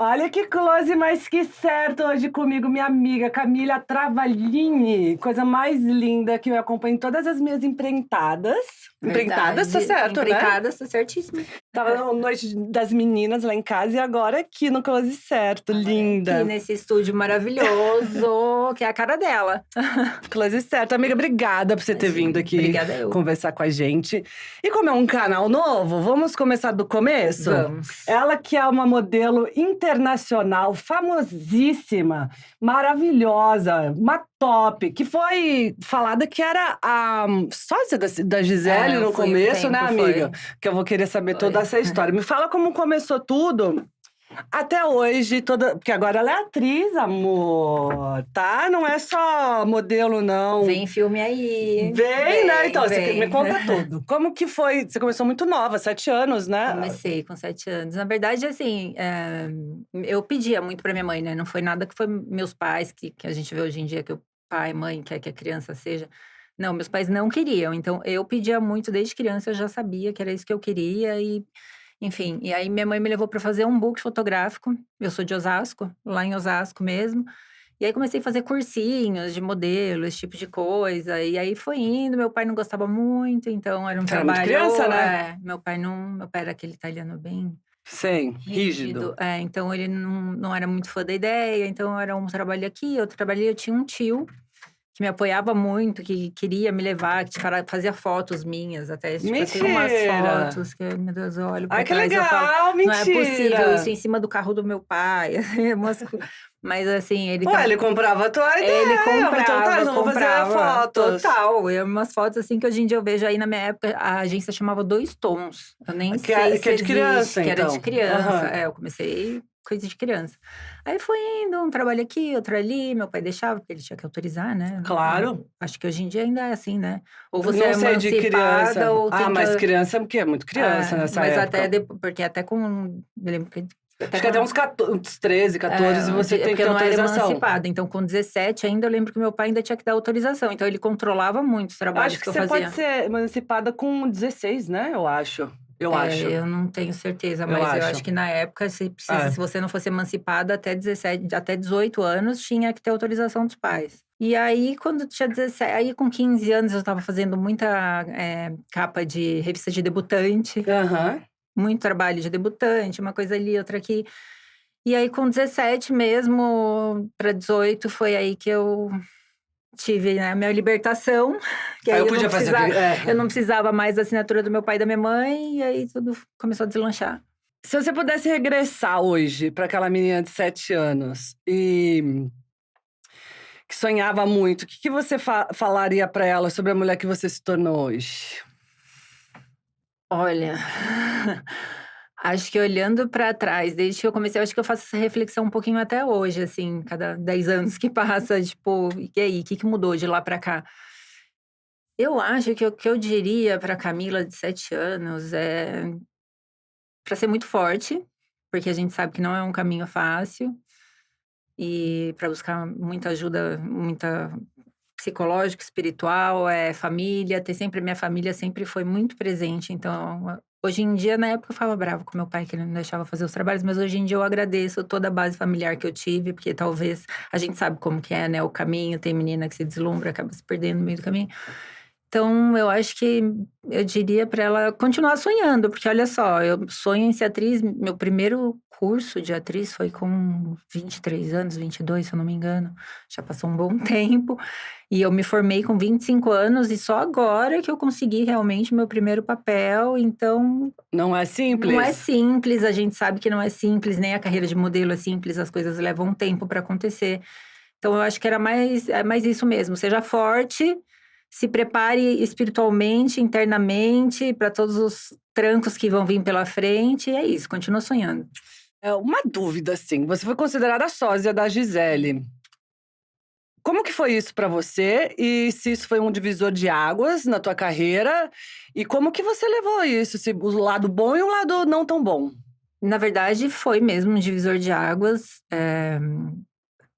Olha que close mais que certo hoje comigo, minha amiga Camila Travaglini. Coisa mais linda que eu acompanho em todas as minhas empreitadas. Empreitadas, tá certo, né? Empreitadas, tá certíssimo. Tava na noite das meninas lá em casa e agora aqui no Close Certo, linda. Aqui nesse estúdio maravilhoso, que é a cara dela. Close Certo. Amiga, obrigada por você ter vindo aqui Obrigada eu. conversar com a gente. E como é um canal novo, vamos começar do começo? Vamos. Ela que é uma modelo internacional, famosíssima, maravilhosa, uma top, que foi falada que era a sócia da Gisele no foi um começo, né, tempo, amiga? Que eu vou querer saber toda essa história. Me fala como começou tudo. Até hoje, porque agora ela é atriz, amor, tá? Não é só modelo, não. Vem filme aí. Vem, né? Então, você vem. me conta tudo. Como que foi? Você começou muito nova, 7 anos, né? Comecei com 7 anos. Na verdade, assim, eu pedia muito pra minha mãe, né? Não foi nada que foi meus pais, que a gente vê hoje em dia, que o pai, mãe quer que a criança seja. Não, meus pais não queriam. Então, eu pedia muito desde criança, eu já sabia que era isso que eu queria e… Enfim, e aí minha mãe me levou para fazer um book fotográfico. Eu sou de Osasco, lá em Osasco mesmo. E aí comecei a fazer cursinhos de modelo, esse tipo de coisa. E aí foi indo, meu pai não gostava muito, então era um Você era trabalho… muito criança, né? Meu pai era aquele italiano bem… Sim, rígido. Então ele não era muito fã da ideia, então era um trabalho aqui, outro trabalho ali. Eu tinha um tio que me apoiava muito, que queria me levar, que fazia fotos minhas até. Tipo, eu tenho umas fotos que, meu Deus, eu olho pra Ai, que trás e eu legal, falo, mentira! não é possível isso em cima do carro do meu pai. Mas assim, ele… Ué, ele comprava a tua ideia. Ele comprava, então tá, então vou fazer fotos. Total, umas fotos assim que hoje em dia eu vejo aí na minha época, a agência chamava Dois Tons. Eu nem sei se que é de criança, que era então. de criança. Uhum. Eu comecei coisa de criança. Aí foi indo, um trabalho aqui, outro ali, meu pai deixava, porque ele tinha que autorizar, né? Claro. Acho que hoje em dia ainda é assim, né? Ou você Não é sei de criança. emancipada, ou tem mas criança é o quê? Muito criança nessa mas época. porque até com… Eu lembro que… Acho que até uns 13, 14 você tem que ter eu não era autorização. emancipada, então com 17 ainda eu lembro que meu pai ainda tinha que dar autorização, então ele controlava muito os trabalhos que eu fazia. Acho que você pode ser emancipada com 16, né? Eu acho. Eu não tenho certeza, mas eu acho que na época, se você não fosse emancipada até 18 anos, tinha que ter autorização dos pais. E aí, quando tinha 17, aí com 15 anos eu estava fazendo muita capa de revista de debutante. Uhum. Muito trabalho de debutante, uma coisa ali, outra aqui. E aí, com 17 mesmo, para 18, foi aí que eu tive a minha libertação. Que aí eu não precisava mais da assinatura do meu pai e da minha mãe, e aí tudo começou a deslanchar. Se você pudesse regressar hoje para aquela menina de 7 anos e que sonhava muito, o que você falaria para ela sobre a mulher que você se tornou hoje? Olha, acho que olhando para trás, desde que eu comecei, acho que eu faço essa reflexão um pouquinho até hoje, assim, cada 10 anos que passa, tipo, e aí, o que mudou de lá para cá? Eu acho que o que eu diria para Camila de 7 anos é para ser muito forte, porque a gente sabe que não é um caminho fácil, e para buscar muita ajuda, muita psicológica, espiritual, família, minha família sempre foi muito presente, então… Hoje em dia, na época eu ficava brava com meu pai, que ele não deixava fazer os trabalhos, mas hoje em dia eu agradeço toda a base familiar que eu tive, porque talvez a gente sabe como que é, né, o caminho, tem menina que se deslumbra, acaba se perdendo no meio do caminho. Então, eu acho que eu diria para ela continuar sonhando, porque olha só, eu sonho em ser atriz, meu primeiro curso de atriz foi com 23 anos, 22, se eu não me engano, já passou um bom tempo, e eu me formei com 25 anos, e só agora que eu consegui realmente meu primeiro papel, então… Não é simples? Não é simples, a gente sabe que não é simples, nem a carreira de modelo é simples, as coisas levam um tempo para acontecer. Então, eu acho que era mais isso mesmo, seja forte… Se prepare espiritualmente, internamente, para todos os trancos que vão vir pela frente. E é isso, continua sonhando. Uma dúvida, assim. Você foi considerada sósia da Gisele. Como que foi isso para você? E se isso foi um divisor de águas na tua carreira? E como que você levou isso? O lado bom e o lado não tão bom? Na verdade, foi mesmo um divisor de águas.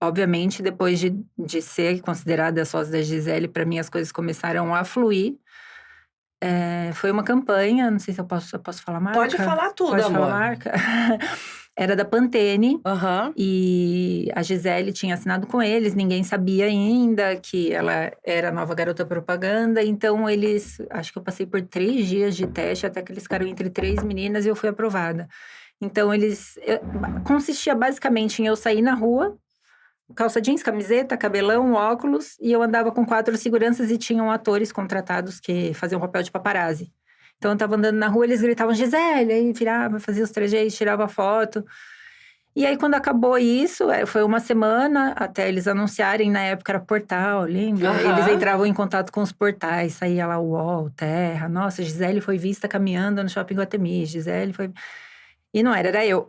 Obviamente, depois de ser considerada a sócia da Gisele, para mim as coisas começaram a fluir. Foi uma campanha, não sei se eu posso falar marca. Pode falar tudo, Pode amor. falar marca? era da Pantene. Aham. E a Gisele tinha assinado com eles, ninguém sabia ainda que ela era a nova garota propaganda. Então, acho que eu passei por 3 dias de teste, até que eles ficaram entre 3 meninas e eu fui aprovada. Então, consistia basicamente em eu sair na rua, calça jeans, camiseta, cabelão, óculos, e eu andava com 4 seguranças e tinham atores contratados que faziam papel de paparazzi. Então, eu tava andando na rua, eles gritavam, Gisele, aí virava, fazia os trejeitos, tirava foto. E aí, quando acabou isso, foi uma semana até eles anunciarem, na época era portal, lembra? Eles entravam em contato com os portais, saía lá UOL, Terra. Nossa, Gisele foi vista caminhando no Shopping Guatemi, Gisele foi... E não era eu.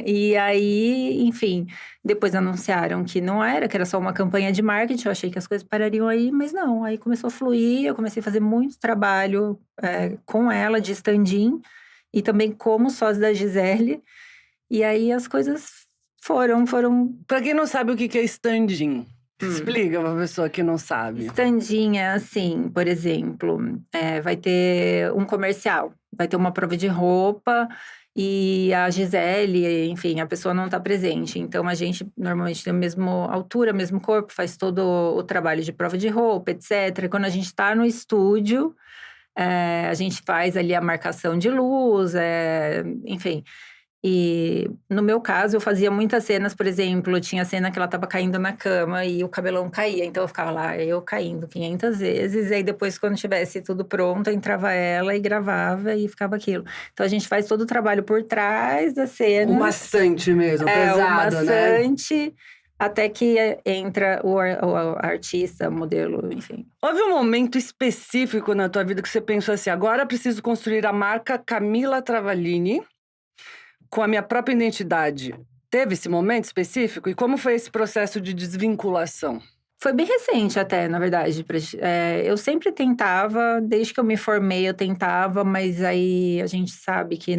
E aí, enfim, depois anunciaram que não era, que era só uma campanha de marketing. Eu achei que as coisas parariam aí, mas não. Aí começou a fluir, eu comecei a fazer muito trabalho com ela, de stand-in. E também como sócia da Gisele. E aí as coisas foram... Pra quem não sabe o que é stand-in, explica pra pessoa que não sabe. Stand-in é assim, por exemplo, vai ter um comercial, vai ter uma prova de roupa e a Gisele, enfim, a pessoa não tá presente. Então, a gente normalmente tem a mesma altura, mesmo corpo, faz todo o trabalho de prova de roupa, etc. Quando a gente tá no estúdio, a gente faz ali a marcação de luz, enfim... E no meu caso, eu fazia muitas cenas, por exemplo, tinha cena que ela tava caindo na cama e o cabelão caía. Então, eu ficava lá, eu caindo 500 vezes. E aí, depois, quando tivesse tudo pronto, entrava ela e gravava e ficava aquilo. Então, a gente faz todo o trabalho por trás da cena. O maçante mesmo, pesado, o maçante, até que entra o artista, o modelo, enfim. Houve um momento específico na tua vida que você pensou assim, agora eu preciso construir a marca Camila Travalini com a minha própria identidade. Teve esse momento específico? E como foi esse processo de desvinculação? Foi bem recente até, na verdade. Eu sempre tentava, desde que eu me formei eu tentava, mas aí a gente sabe que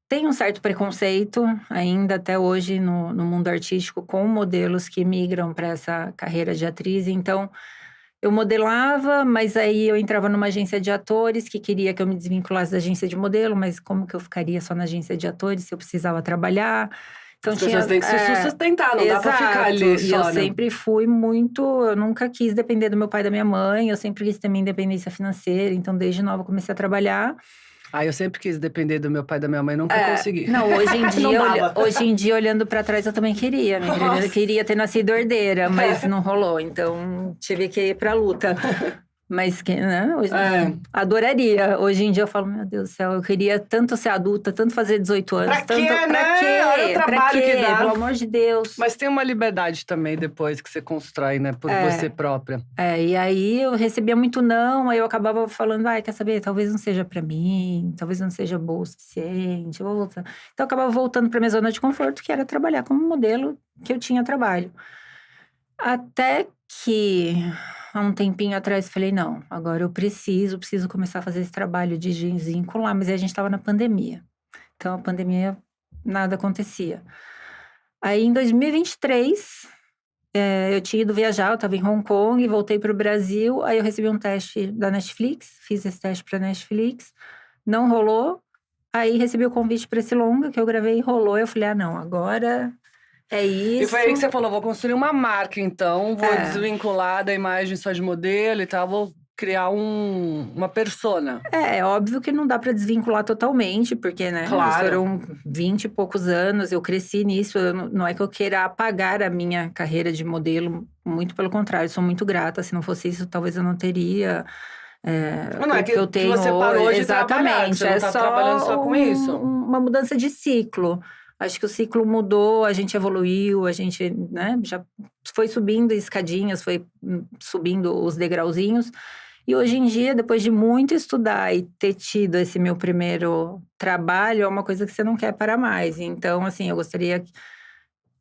tem um certo preconceito ainda até hoje no mundo artístico com modelos que migram para essa carreira de atriz. Então, eu modelava, mas aí eu entrava numa agência de atores que queria que eu me desvinculasse da agência de modelo, mas como que eu ficaria só na agência de atores se eu precisava trabalhar? Então, as pessoas têm que se sustentar, não dá pra ficar ali só. E eu sempre fui muito... Eu nunca quis depender do meu pai e da minha mãe, eu sempre quis ter minha independência financeira. Então, desde nova, eu comecei a trabalhar. Eu sempre quis depender do meu pai e da minha mãe, nunca consegui. Não, hoje em dia, olhando pra trás, eu também queria. Eu queria ter nascido herdeira, mas não rolou. Então, tive que ir pra luta. Mas, né, adoraria. Hoje em dia, eu falo, meu Deus do céu, eu queria tanto ser adulta, tanto fazer 18 anos. Pra quê? Olha o trabalho que dá. Pelo amor de Deus. Mas tem uma liberdade também depois que você constrói, né? Por você própria. E aí eu recebia muito não, aí eu acabava falando, quer saber, talvez não seja pra mim, talvez não seja boa o suficiente, eu vou voltar. Então eu acabava voltando pra minha zona de conforto, que era trabalhar como modelo, que eu tinha trabalho. Até que... há um tempinho atrás, falei, não, agora eu preciso começar a fazer esse trabalho de desvincular. Mas aí a gente estava na pandemia. Então, a pandemia, nada acontecia. Aí, em 2023, eu tinha ido viajar, eu estava em Hong Kong, voltei para o Brasil. Aí, eu recebi um teste da Netflix, fiz esse teste para Netflix. Não rolou. Aí, recebi o convite para esse longa que eu gravei e rolou. Eu falei, não, agora... é isso. E foi aí que você falou, vou construir uma marca, então. Vou desvincular da imagem só de modelo e tal. Vou criar uma persona. É óbvio que não dá pra desvincular totalmente. Porque, né? Claro. Foram 20 e poucos anos. Eu cresci nisso. Não é que eu queira apagar a minha carreira de modelo. Muito pelo contrário. Sou muito grata. Se não fosse isso, talvez eu não teria... não é que eu tenho que você parou de trabalhar. Você não tá trabalhando só com isso. Uma mudança de ciclo. Acho que o ciclo mudou, a gente evoluiu, a gente, né, já foi subindo escadinhas, foi subindo os degrauzinhos. E hoje em dia, depois de muito estudar e ter tido esse meu primeiro trabalho, é uma coisa que você não quer parar mais. Então, assim, eu gostaria...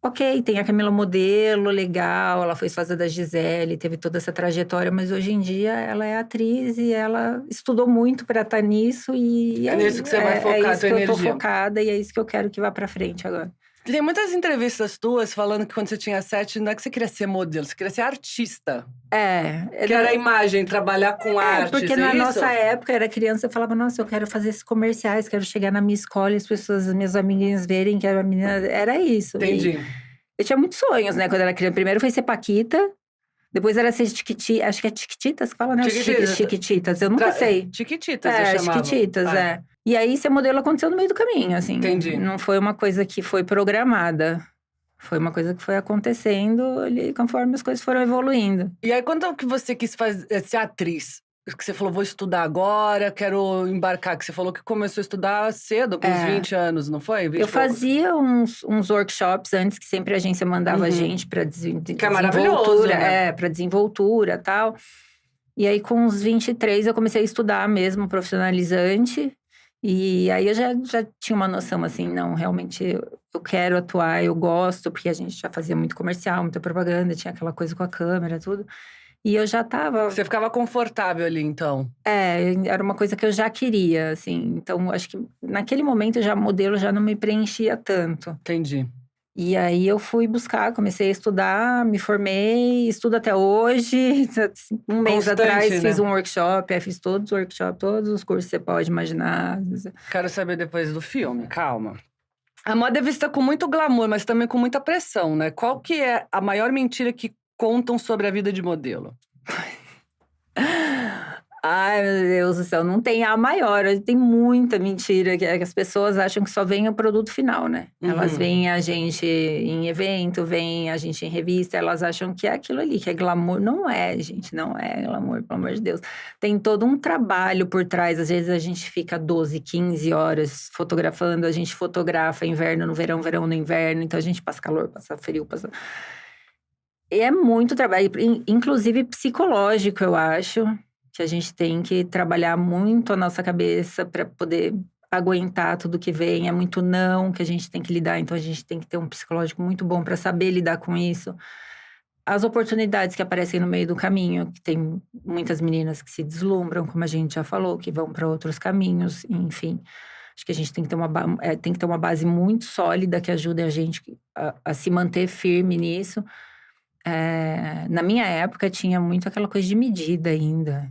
Ok, tem a Camila modelo, legal, ela foi sósia da Gisele, teve toda essa trajetória, mas hoje em dia ela é atriz e ela estudou muito para estar nisso e... É nisso que você vai focar a tua energia. É isso que eu tô focada e é isso que eu quero que vá para frente agora. Tem muitas entrevistas tuas falando que quando você tinha 7, não é que você queria ser modelo, você queria ser artista. Que era a imagem, trabalhar com arte, porque é na isso? nossa época, era criança, eu falava, nossa, eu quero fazer esses comerciais, quero chegar na minha escola e as pessoas, as minhas amiguinhas verem que era menina, era isso. Entendi. Eu tinha muitos sonhos, né, quando era criança. Primeiro foi ser Paquita, depois era ser Chiquititas, acho que é Chiquititas que fala, né? Chiquititas, eu nunca sei. Chiquititas, eu chamava. Chiquititas, E aí, ser modelo aconteceu no meio do caminho, assim. Entendi. Não foi uma coisa que foi programada. Foi uma coisa que foi acontecendo ali, conforme as coisas foram evoluindo. E aí, quando que você quis ser atriz? Que você falou, vou estudar agora, quero embarcar. Que você falou que começou a estudar cedo, com uns 20 anos, não foi? Eu fazia uns workshops antes, que sempre a agência mandava a gente pra Que é maravilhoso, né? Pra desenvoltura e tal. E aí, com uns 23, eu comecei a estudar mesmo, profissionalizante. E aí, eu já tinha uma noção, assim, não, realmente, eu quero atuar, eu gosto. Porque a gente já fazia muito comercial, muita propaganda, tinha aquela coisa com a câmera, tudo. E eu já tava… Você ficava confortável ali, então? Era uma coisa que eu já queria, assim. Então, acho que naquele momento, modelo já não me preenchia tanto. Entendi. E aí, eu fui buscar, comecei a estudar, me formei, estudo até hoje. Um mês atrás, né? fiz um workshop, fiz todos os workshops, todos os cursos que você pode imaginar. Quero saber depois do filme, calma. A moda é vista com muito glamour, mas também com muita pressão, né? Qual que é a maior mentira que contam sobre a vida de modelo? Ai, meu Deus do céu, não tem a maior, tem muita mentira, que as pessoas acham que só vem o produto final, né? Elas veem a gente em evento, veem a gente em revista, elas acham que é aquilo ali, que é glamour. Não é, gente, não é glamour, pelo amor de Deus. Tem todo um trabalho por trás, às vezes a gente fica 12, 15 horas fotografando, a gente fotografa inverno no verão, verão no inverno, então a gente passa calor, passa frio, passa… E é muito trabalho, inclusive psicológico, eu acho, que a gente tem que trabalhar muito a nossa cabeça para poder aguentar tudo que vem. É muito não que a gente tem que lidar, então a gente tem que ter um psicológico muito bom para saber lidar com isso. As oportunidades que aparecem no meio do caminho, que tem muitas meninas que se deslumbram, como a gente já falou, que vão para outros caminhos, enfim. Acho que a gente tem que ter uma base muito sólida que ajude a gente a se manter firme nisso. Na minha época, tinha muito aquela coisa de medida ainda.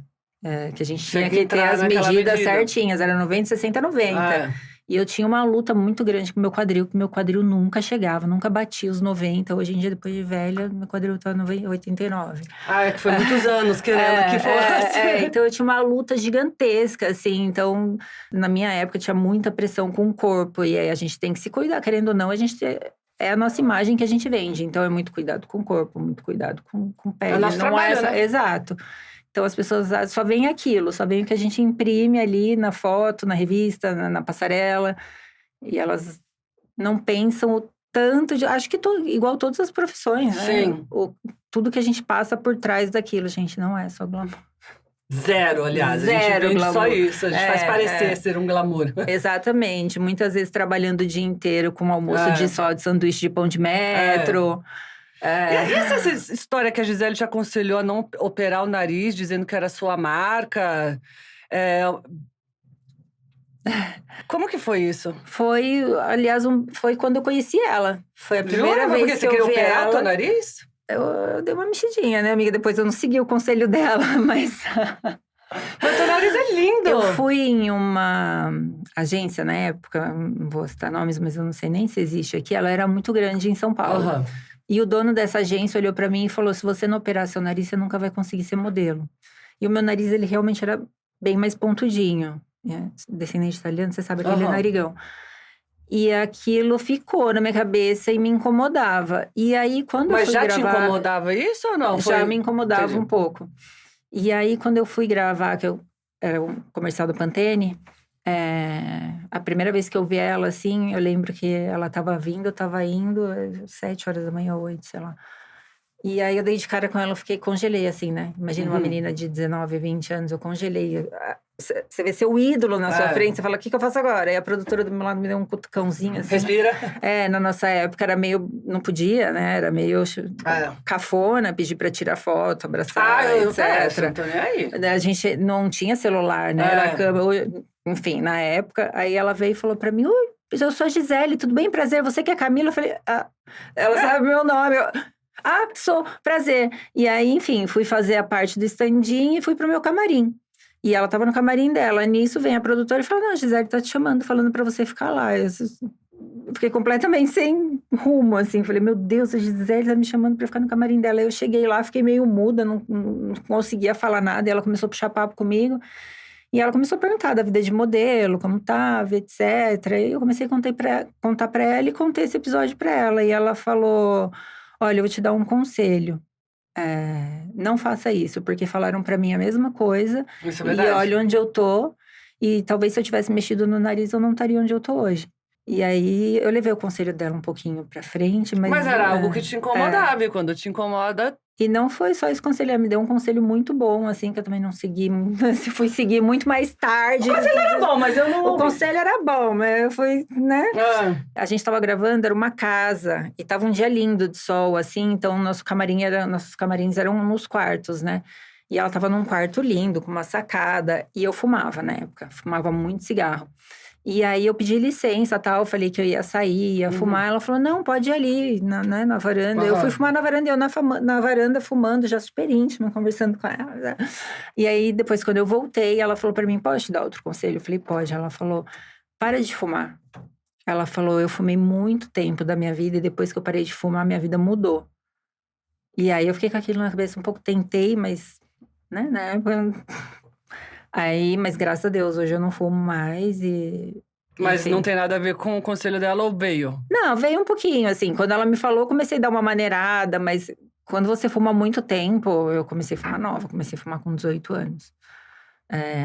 Que a gente tinha que ter as medidas certinhas. Era 90, 60, 90. E eu tinha uma luta muito grande com o meu quadril, que meu quadril nunca chegava, nunca batia os 90. Hoje em dia, depois de velha, meu quadril tá 89. É que foi muitos anos querendo que fosse. Então eu tinha uma luta gigantesca, assim. Então, na minha época, tinha muita pressão com o corpo. E aí a gente tem que se cuidar, querendo ou não, a gente… É a nossa imagem que a gente vende. Então, é muito cuidado com o corpo, muito cuidado com pele. É o nosso trabalho, né? Exato. Então, as pessoas só veem aquilo, só veem o que a gente imprime ali na foto, na revista, na passarela. E elas não pensam o tanto de… Acho que igual todas as profissões, né? Sim. Tudo que a gente passa por trás daquilo, gente, não é só glamour. Zero, aliás. Zero a gente vende glamour. Só isso, a gente faz parecer ser um glamour. Exatamente. Muitas vezes trabalhando o dia inteiro com almoço de sanduíche de pão de metro. E essa história que a Gisele te aconselhou a não operar o nariz, dizendo que era sua marca… Como que foi isso? Foi, aliás, foi quando eu conheci ela. Foi a primeira vez que eu vi ela. Você queria operar o teu nariz? Eu dei uma mexidinha, né, amiga? Depois eu não segui o conselho dela, mas… Mas teu nariz é lindo! Eu fui em uma agência na época, não vou citar nomes, mas eu não sei nem se existe aqui. Ela era muito grande em São Paulo. E o dono dessa agência olhou pra mim e falou, se você não operar seu nariz, você nunca vai conseguir ser modelo. E o meu nariz, ele realmente era bem mais pontudinho. Descendente italiano, você sabe, aquele narigão. E aquilo ficou na minha cabeça e me incomodava. E aí, quando eu fui gravar… Mas já te incomodava isso ou não? Já me incomodava um pouco. E aí, quando eu fui gravar, que era um comercial do Pantene… a primeira vez que eu vi ela, assim, eu lembro que ela tava vindo, eu tava indo, 7 horas da manhã, 8, sei lá. E aí, eu dei de cara com ela, eu congelei, assim, né? Imagina uma menina de 19, 20 anos, eu congelei. Você vê seu ídolo na sua frente, você fala, o que eu faço agora? E a produtora do meu lado me deu um cutucãozinho, assim. Respira. Na nossa época era meio… Não podia, né? Era meio cafona, pedir pra tirar foto, abraçar, etc. Não tô nem aí. A gente não tinha celular, né? Era câmera… Enfim, na época, aí ela veio e falou pra mim, ui, eu sou a Gisele, tudo bem? Prazer, você que é a Camila? Eu falei, ela sabe meu nome. Sou, prazer. E aí, enfim, fui fazer a parte do stand-in e fui pro meu camarim. E ela tava no camarim dela. Nisso vem a produtora e fala, não, a Gisele tá te chamando, falando pra você ficar lá. Eu fiquei completamente sem rumo, assim. Falei, meu Deus, a Gisele tá me chamando pra ficar no camarim dela. Eu cheguei lá, fiquei meio muda, não conseguia falar nada. E ela começou a puxar papo comigo. E ela começou a perguntar da vida de modelo, como tava, etc. E eu comecei a contar pra ela e contei esse episódio pra ela. E ela falou, olha, eu vou te dar um conselho. Não faça isso, porque falaram pra mim a mesma coisa. Isso é verdade. E olha onde eu tô. E talvez se eu tivesse mexido no nariz, eu não estaria onde eu tô hoje. E aí, eu levei o conselho dela um pouquinho pra frente, Mas era algo que te incomodava, e quando te incomoda... E não foi só esse conselho, ela me deu um conselho muito bom, assim, que eu também não segui, fui seguir muito mais tarde. O conselho era bom, mas eu não... O conselho era bom, mas eu fui, né? A gente tava gravando, era uma casa, e tava um dia lindo de sol, assim, então nossos camarins eram nos quartos, né? E ela tava num quarto lindo, com uma sacada, e eu fumava na época, fumava muito cigarro. E aí, eu pedi licença, tal, falei que eu ia sair, ia fumar. Ela falou, não, pode ir ali, na varanda. Eu fui fumar na varanda, eu na varanda fumando, já super íntima, conversando com ela. E aí, depois, quando eu voltei, ela falou pra mim, pode te dar outro conselho? Eu falei, pode. Ela falou, para de fumar. Ela falou, eu fumei muito tempo da minha vida, e depois que eu parei de fumar, minha vida mudou. E aí, eu fiquei com aquilo na cabeça, um pouco tentei, mas, né, na época... Aí, mas graças a Deus, hoje eu não fumo mais e... Mas enfim. não tem nada a ver com o conselho dela ou veio? Não, veio um pouquinho, assim. Quando ela me falou, eu comecei a dar uma maneirada, mas quando você fuma muito tempo, eu comecei a fumar nova, comecei a fumar com 18 anos.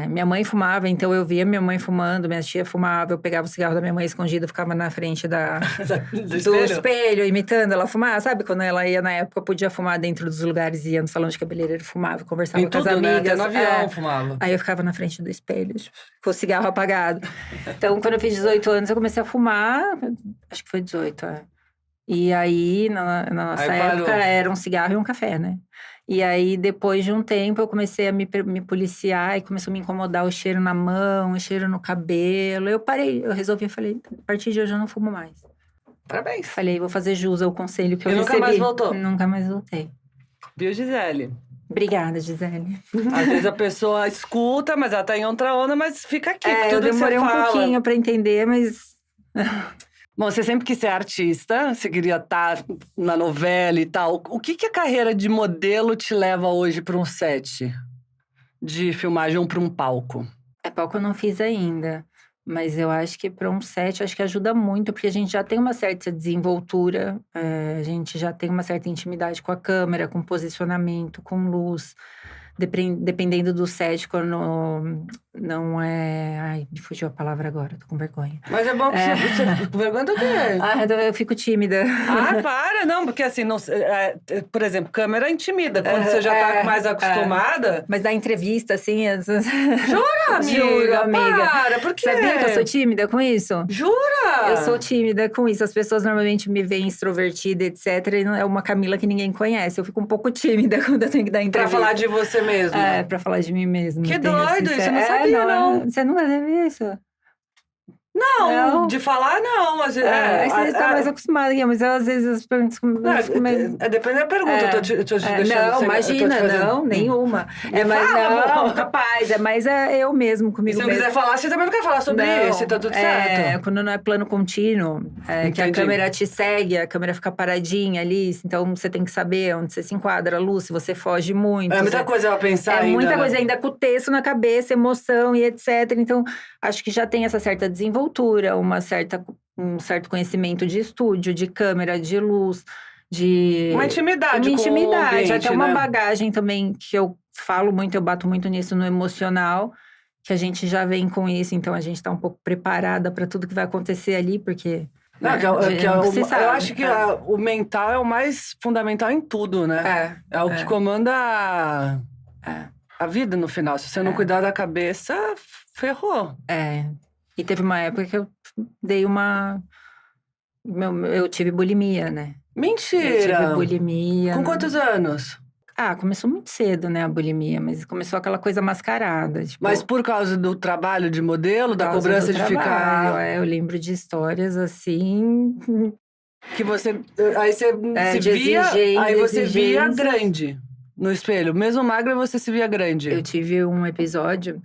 Minha mãe fumava, então eu via minha mãe fumando, minha tia fumava, eu pegava o cigarro da minha mãe escondido, ficava na frente do espelho, imitando ela fumar. Sabe, quando ela ia na época, podia fumar dentro dos lugares, ia no salão de cabeleireiro, fumava, conversava com as amigas. Né? Até no avião fumava. Aí eu ficava na frente do espelho, tipo, com o cigarro apagado. Então, quando eu fiz 18 anos, eu comecei a fumar, acho que foi 18, E aí, na nossa época, era um cigarro e um café, né? E aí, depois de um tempo, eu comecei a me policiar e começou a me incomodar o cheiro na mão, o cheiro no cabelo. Eu parei, eu resolvi, falei, a partir de hoje eu não fumo mais. Parabéns. Falei, vou fazer jus ao conselho que eu recebi. Nunca mais voltou? Nunca mais voltei. Viu, Gisele? Obrigada, Gisele. Às vezes a pessoa escuta, mas ela tá em outra onda, mas fica aqui, tudo eu demorei que você fala. Um pouquinho pra entender, mas... Bom, você sempre quis ser artista, você queria estar na novela e tal. O que a carreira de modelo te leva hoje para um set de filmagem ou para um palco? Palco eu não fiz ainda, mas eu acho que para um set, acho que ajuda muito, porque a gente já tem uma certa desenvoltura, a gente já tem uma certa intimidade com a câmera, com posicionamento, com luz. Dependendo do set, quando não é... Ai, me fugiu a palavra agora, tô com vergonha. Mas é bom que você... Com vergonha do quê? Eu fico tímida. Para! Não, porque assim, por exemplo, câmera intimida. Quando você já tá mais acostumada... Mas da entrevista, assim... Jura, amiga? Juro, amiga. Para, por quê? Sabia que eu sou tímida com isso? Jura? Eu sou tímida com isso. As pessoas normalmente me veem extrovertida, etc. E não é uma Camila que ninguém conhece. Eu fico um pouco tímida quando eu tenho que dar entrevista. Pra falar de você mesmo. Pra falar de mim mesmo. Que doido, isso eu não sabia, não. Você nunca teve isso? Não, de falar, não. Mas, aí você está mais acostumada aqui, mas eu, às vezes as perguntas... Depende da pergunta, eu tô te deixando... Não, imagina, não, nenhuma. Mas não, capaz, mas eu mesmo, comigo mesmo. Se eu quiser falar, você também não quer falar sobre isso, tá tudo certo. Quando não é plano contínuo, que a câmera te segue, a câmera fica paradinha ali, então você tem que saber onde você se enquadra, a luz, se você foge muito. É muita coisa a pensar ainda. Muita coisa ainda com o texto na cabeça, emoção e etc. Então, acho que já tem essa certa desenvoltura, um certo conhecimento de estúdio, de câmera, de luz, de... Uma intimidade com o ambiente, até uma bagagem também, que eu falo muito, eu bato muito nisso no emocional, que a gente já vem com isso, então a gente tá um pouco preparada para tudo que vai acontecer ali, porque... eu acho que o mental é o mais fundamental em tudo, né? É o que comanda a vida no final. Se você não cuidar da cabeça, ferrou. E teve uma época que eu dei eu tive bulimia, né? Mentira! Eu tive bulimia. Com quantos anos? Começou muito cedo, né, a bulimia, mas começou aquela coisa mascarada, tipo, Mas por causa do trabalho de modelo, por da causa do cobrança de trabalho. ficar. Eu lembro de histórias assim, Que você. Aí você se de via. Aí você via exigências. grande no espelho. Mesmo magra, você se via grande. Eu tive um episódio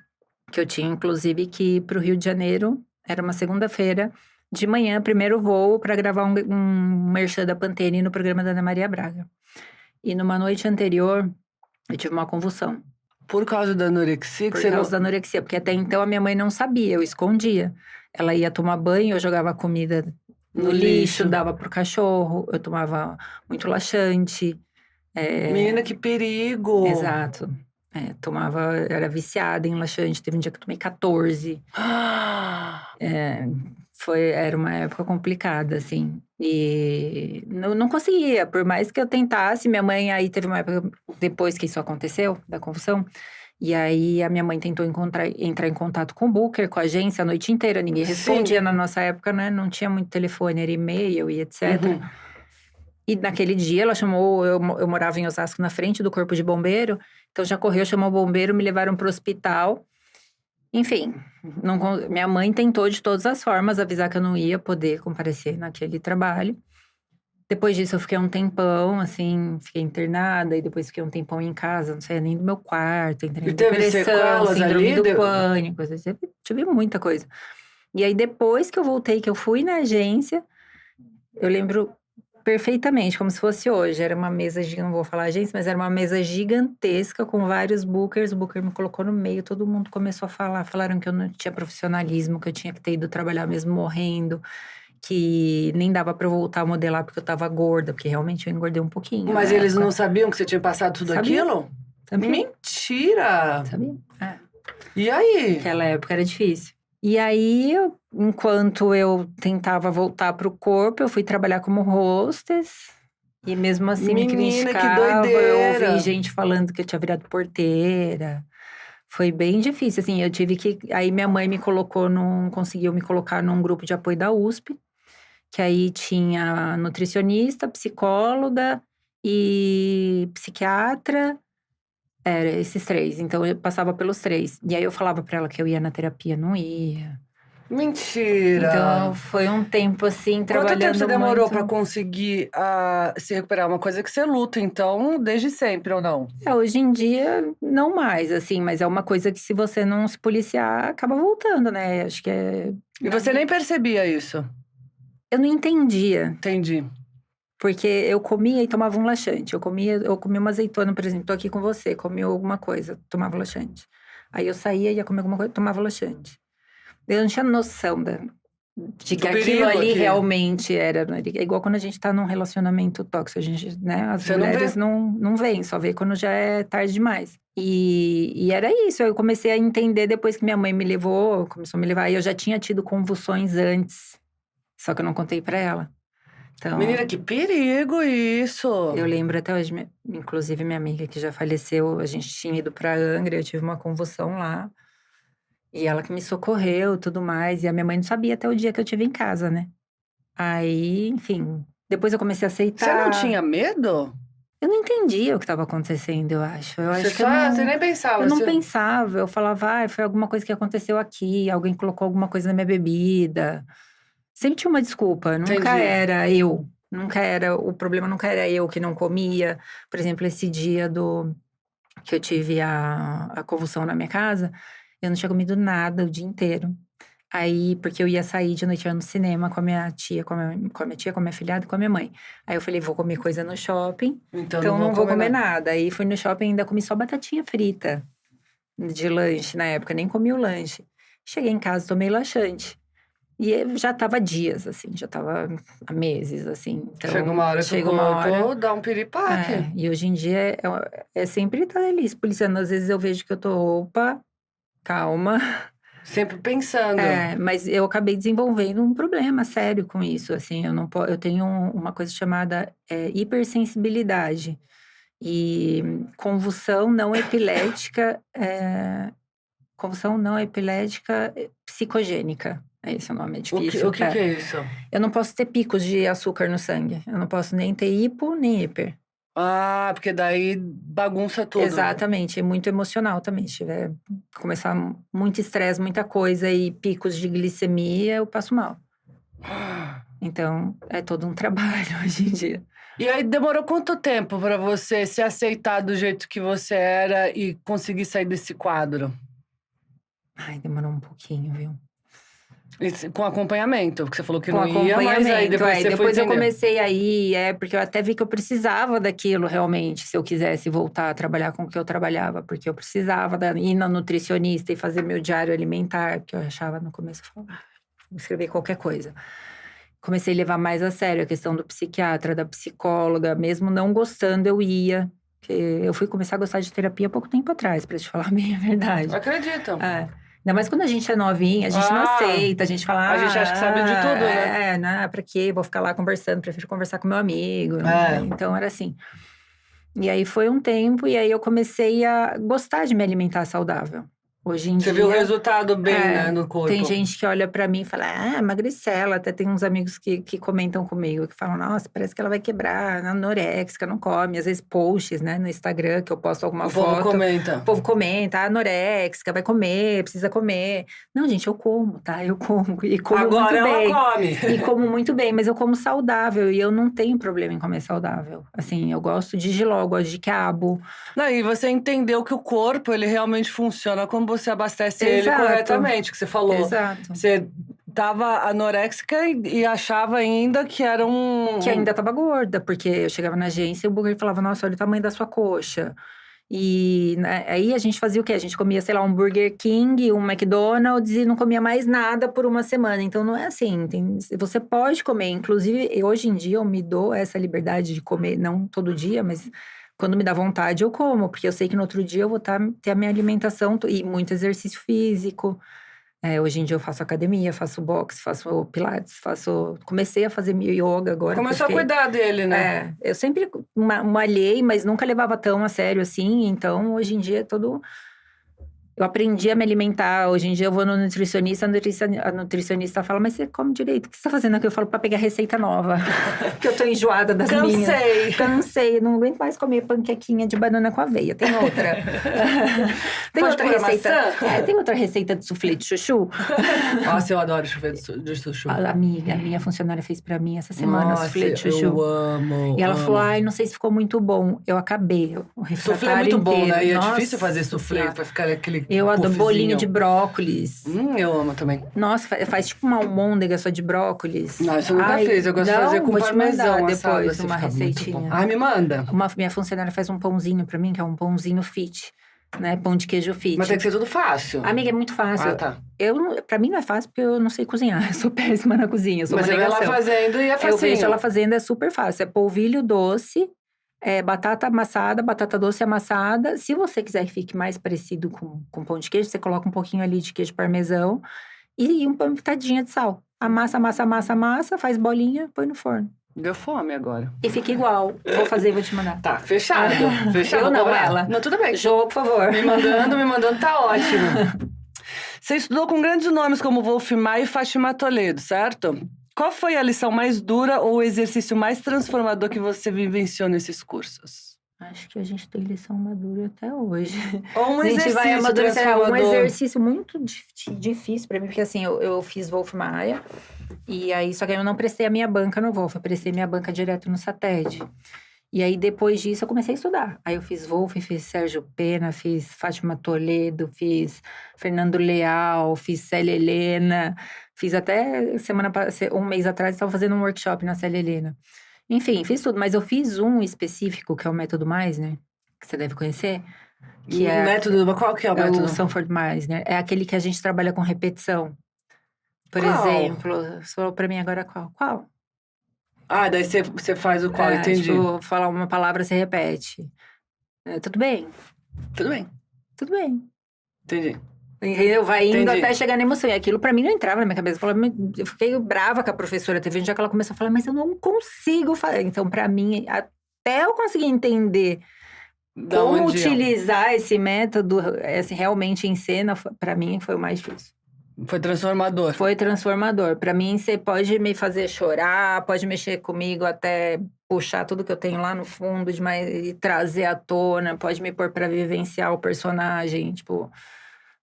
que eu tinha, inclusive, que ir pro Rio de Janeiro, era uma segunda-feira, de manhã, primeiro voo, para gravar um merchan da Pantene no programa da Ana Maria Braga. E numa noite anterior, eu tive uma convulsão. Por causa da anorexia, que Por você causa da não. anorexia, porque até então a minha mãe não sabia, eu escondia. Ela ia tomar banho, eu jogava comida no No lixo, lixo. dava pro cachorro, eu tomava muito laxante. Menina, que perigo! Exato. Tomava, era viciada em laxante, teve um dia que eu tomei 14. Era uma época complicada, assim. E não conseguia, por mais que eu tentasse. Minha mãe, aí teve uma época, depois que isso aconteceu, da convulsão, e aí a minha mãe tentou entrar em contato com o Booker, com a agência, a noite inteira. Ninguém respondia na nossa época, né? Não tinha muito telefone, era e-mail e etc. Uhum. E naquele dia ela chamou, eu morava em Osasco, na frente do corpo de bombeiro. Então já correu, chamou o bombeiro, me levaram pro hospital. Enfim, minha mãe tentou de todas as formas avisar que eu não ia poder comparecer naquele trabalho. Depois disso eu fiquei um tempão, assim, fiquei internada. E depois fiquei um tempão em casa, não saía nem do meu quarto. Entrei E em teve depressão, sequelas síndrome ali? do pânico. Tive muita coisa. E aí depois que eu voltei, que eu fui na agência, eu lembro perfeitamente, como se fosse hoje. Era uma mesa, não vou falar agência, mas era uma mesa gigantesca com vários bookers. O booker me colocou no meio, todo mundo começou a falar. Falaram que eu não tinha profissionalismo, que eu tinha que ter ido trabalhar mesmo morrendo, que nem dava pra eu voltar a modelar porque eu tava gorda, porque realmente eu engordei um pouquinho. Mas na eles época. não sabiam que você tinha passado tudo Sabia. aquilo? Sabia. Mentira! Sabia? E aí? Naquela época era difícil. E aí, enquanto eu tentava voltar pro corpo, eu fui trabalhar como hostess. E mesmo assim me Menina, que criticavam. Eu doideira! ouvi gente falando que eu tinha virado porteira. Foi bem difícil, assim. Eu tive que... Aí minha mãe conseguiu me colocar num grupo de apoio da USP. Que aí tinha nutricionista, psicóloga e psiquiatra. Era esses 3. Então eu passava pelos 3. E aí eu falava pra ela que eu ia na terapia, não ia. Mentira! Então foi um tempo assim, Quanto tempo trabalhando você demorou muito. pra conseguir se recuperar? Uma coisa que você luta, então, desde sempre, ou não? Hoje em dia, não mais, assim, mas é uma coisa que se você não se policiar, acaba voltando, né? Acho que é. E você nem percebia isso? Eu não entendia, Entendi. porque eu comia e tomava um laxante. Eu comia uma azeitona, por exemplo, tô aqui com você, comi alguma coisa, tomava laxante. Aí eu saía, ia comer alguma coisa, tomava laxante. Eu não tinha noção de que Do aquilo perigo ali aqui. realmente era. É igual quando a gente tá num relacionamento tóxico. A gente, né? As Você não mulheres vê. não veem, só vê quando já é tarde demais. E era isso. Eu comecei a entender depois que minha mãe me levou, começou a me levar. E eu já tinha tido convulsões antes, só que eu não contei pra ela. Então, Menina, que perigo isso! eu lembro até hoje, inclusive minha amiga que já faleceu, a gente tinha ido pra Angra, eu tive uma convulsão lá. E ela que me socorreu, tudo mais. E a minha mãe não sabia até o dia que eu tive em casa, né? Aí, enfim, depois eu comecei a Você não aceitar. tinha medo? Eu não entendia o que estava acontecendo, eu acho. Eu Você acho que eu não, você nem pensava. eu não Você... pensava. Eu falava, foi alguma coisa que aconteceu aqui, alguém colocou alguma coisa na minha bebida. Sempre tinha uma desculpa, nunca Entendi. era eu. O problema nunca era eu que não comia. Por exemplo, esse dia que eu tive a convulsão na minha casa, eu não tinha comido nada o dia inteiro. Aí, porque eu ia sair de noite, eu ia no cinema com a minha tia, com a minha filhada e com a minha mãe. Aí eu falei, vou comer coisa no shopping, Então não vou comer nada. nada. Aí fui no shopping e ainda comi só batatinha frita de lanche na época, nem comi o lanche. Cheguei em casa, tomei laxante. E eu já tava dias, assim, já tava há meses, assim. Então, Chega uma hora que o corpo dá um piripaque. E hoje em dia é sempre estar ali se policiando. Às vezes eu vejo que eu tô, opa, calma. Sempre pensando. Mas eu acabei desenvolvendo um problema sério com isso, assim, eu tenho uma coisa chamada hipersensibilidade e convulsão não epilética psicogênica. Esse é o nome, é difícil. O que é isso? Eu não posso ter picos de açúcar no sangue. Eu não posso nem ter hipo, nem hiper. Ah, porque daí bagunça tudo. Exatamente, é muito emocional também. Se tiver começar muito estresse, muita coisa e picos de glicemia, eu passo mal. Então, é todo um trabalho hoje em dia. E aí, demorou quanto tempo pra você se aceitar do jeito que você era e conseguir sair desse quadro? Ai, demorou um pouquinho, viu? Com acompanhamento, porque você falou que Com não ia, mas aí acompanhamento, depois você foi depois eu entender. comecei a ir, porque eu até vi que eu precisava daquilo realmente, se eu quisesse voltar a trabalhar com o que eu trabalhava, porque eu precisava ir na nutricionista e fazer meu diário alimentar, porque eu achava no começo, eu falava, vou escrever qualquer coisa. Comecei a levar mais a sério a questão do psiquiatra, da psicóloga, mesmo não gostando, eu ia. Eu fui começar a gostar de terapia há pouco tempo atrás, pra te falar bem a verdade. Acredito. É. Ainda mais quando a gente é novinha, a gente não aceita, a gente fala… a gente acha que sabe de tudo, né? Não, pra quê? Vou ficar lá conversando, prefiro conversar com meu amigo. É. Então, era assim. E aí, foi um tempo, e aí eu comecei a gostar de me alimentar saudável. Hoje em Você dia… viu o resultado bem, É, né, no corpo. Tem gente que olha pra mim e fala, magricela. Até tem uns amigos que comentam comigo, que falam, nossa, parece que ela vai quebrar, anoréxica, não come. Às vezes posts, né, no Instagram, que eu posto alguma foto. O povo comenta. O povo comenta, anoréxica, vai comer, precisa comer. Não, gente, eu como, tá? Eu como, e como Agora muito bem. ela come. E como muito bem, mas eu como saudável. E eu não tenho problema em comer saudável. Assim, eu gosto de jiló, gosto de quiabo. Não, e você entendeu que o corpo, ele realmente funciona como você abastece ele Exato. corretamente, que você falou. Exato. Você tava anoréxica e achava ainda que era Que ainda tava gorda, porque eu chegava na agência e o burger falava, nossa, olha o tamanho da sua coxa. E né, aí a gente fazia o quê? A gente comia, sei lá, um Burger King, um McDonald's e não comia mais nada por uma semana. Então não é assim, você pode comer. Inclusive, hoje em dia eu me dou essa liberdade de comer, não todo dia, mas quando me dá vontade eu como. Porque eu sei que no outro dia eu vou ter a minha alimentação e muito exercício físico. Hoje em dia eu faço academia, faço boxe, faço pilates, comecei a fazer yoga agora. Começou a cuidar dele, né? Eu sempre malhei, mas nunca levava tão a sério assim. Então, hoje em dia, eu aprendi a me alimentar. Hoje em dia eu vou no nutricionista, a nutricionista fala, mas você come direito, o que você tá fazendo aqui? Eu falo, pra pegar receita nova, porque eu tô enjoada das minhas. Cansei, não aguento mais comer panquequinha de banana com aveia. Tem outra. Tem outra receita. Tem outra receita de soufflé de chuchu. Nossa, eu adoro soufflé de chuchu. A minha funcionária fez pra mim essa semana soufflé de chuchu. Eu amo. E ela falou, ai, não sei se ficou muito bom. Eu acabei o refratário soufflé é muito bom, inteiro. né? E é difícil fazer soufflé, pra ficar aquele eu adoro puffzinho. bolinho de brócolis. Eu amo também. Nossa, faz tipo uma almôndega só de brócolis. Não, isso eu nunca fiz. Eu gosto de fazer com parmesão assado. Depois uma receitinha. Ai, me manda. Minha funcionária faz um pãozinho pra mim, que é um pãozinho fit. Né? Pão de queijo fit. Mas tem que ser tudo fácil. Amiga, é muito fácil. Ah, tá. Pra mim não é fácil, porque eu não sei cozinhar. Eu sou péssima na cozinha, eu sou Mas uma você vê ela negação. fazendo e é facinho. Eu vejo ela fazendo, é super fácil. É polvilho doce, batata amassada, batata doce amassada. Se você quiser que fique mais parecido com pão de queijo, você coloca um pouquinho ali de queijo parmesão e uma pitadinha de sal. Amassa, faz bolinha, põe no forno. Deu fome agora. E fica igual. Vou fazer e vou te mandar. Tá, fechado. Fechado. Eu não, ela. Não, tudo bem. Jô, por favor. Me mandando, tá ótimo. Você estudou com grandes nomes como Wolf Maia e Fátima Toledo, certo? Qual foi a lição mais dura ou o exercício mais transformador que você vivenciou nesses cursos? Acho que a gente tem lição madura até hoje. Ou um a gente vai exercício amadurecer. Um exercício muito difícil pra mim, porque assim, eu fiz Wolf Maia. E aí, só que eu não prestei a minha banca no Wolf, eu prestei minha banca direto no SATED. E aí, depois disso, eu comecei a estudar. Aí eu fiz Wolf, fiz Sérgio Pena, fiz Fátima Toledo, fiz Fernando Leal, fiz Célia Helena. Fiz até um mês atrás, estava fazendo um workshop na Célia Helena. Enfim, fiz tudo, mas eu fiz um específico, que é o Método Meisner, que você deve conhecer. Qual que é o método? O Sanford Meisner. É aquele que a gente trabalha com repetição. Por Qual? exemplo, você falou pra mim agora qual? Qual? Ah, daí você faz o qual, entendi. Tipo, falar uma palavra, você repete. Tudo bem? Tudo bem. Tudo bem. Entendi. Vai indo até chegar na emoção. E aquilo pra mim não entrava na minha cabeça. Eu fiquei brava com a professora. Teve um dia que ela começou a falar, mas eu não consigo fazer. Então, pra mim, até eu conseguir entender como utilizar esse método realmente em cena, pra mim, foi o mais difícil. Foi transformador. Foi transformador. Pra mim, você pode me fazer chorar, pode mexer comigo até puxar tudo que eu tenho lá no fundo e trazer à tona, pode me pôr pra vivenciar o personagem, tipo,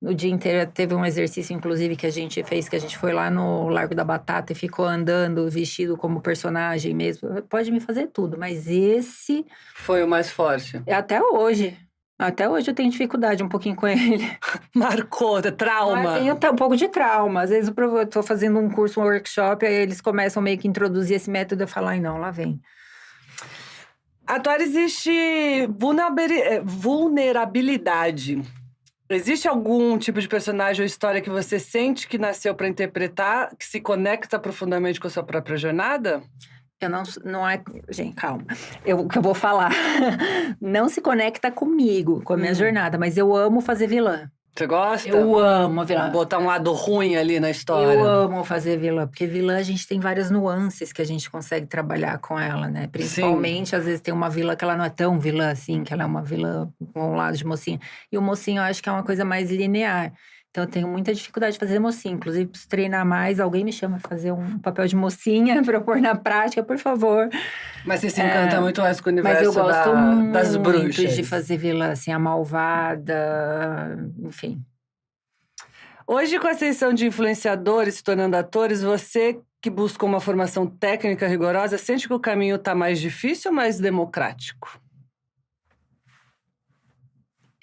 no dia inteiro teve um exercício, inclusive, que a gente fez, que a gente foi lá no Largo da Batata e ficou andando vestido como personagem mesmo. Pode me fazer tudo, mas esse Foi o mais forte. é até hoje. Até hoje eu tenho dificuldade um pouquinho com ele. Marcou, trauma. Eu tenho até um pouco de trauma. Às vezes eu tô fazendo um curso, um workshop, aí eles começam meio que introduzir esse método, eu falo, ai não, lá vem. Atuar existe vulnerabilidade. Existe algum tipo de personagem ou história que você sente que nasceu para interpretar, que se conecta profundamente com a sua própria jornada? Não é. Gente, calma. O que eu vou falar não se conecta comigo, com a minha jornada, mas eu amo fazer vilã. Você gosta? Eu amo vilã. Botar um lado ruim ali na história. Eu amo fazer vilã, porque vilã a gente tem várias nuances que a gente consegue trabalhar com ela, né? Principalmente, às vezes, tem uma vilã que ela não é tão vilã assim, que ela é uma vilã com um lado de mocinha. E o mocinho eu acho que é uma coisa mais linear. Então, eu tenho muita dificuldade de fazer mocinho. Inclusive, preciso treinar mais. Alguém me chama pra fazer um papel de mocinha pra eu pôr na prática, por favor. Mas você se encanta muito mais com o Mas universo eu gosto das muito bruxas. de fazer vilã, assim, a malvada, enfim. Hoje, com a ascensão de influenciadores se tornando atores, você que busca uma formação técnica rigorosa, sente que o caminho está mais difícil ou mais democrático?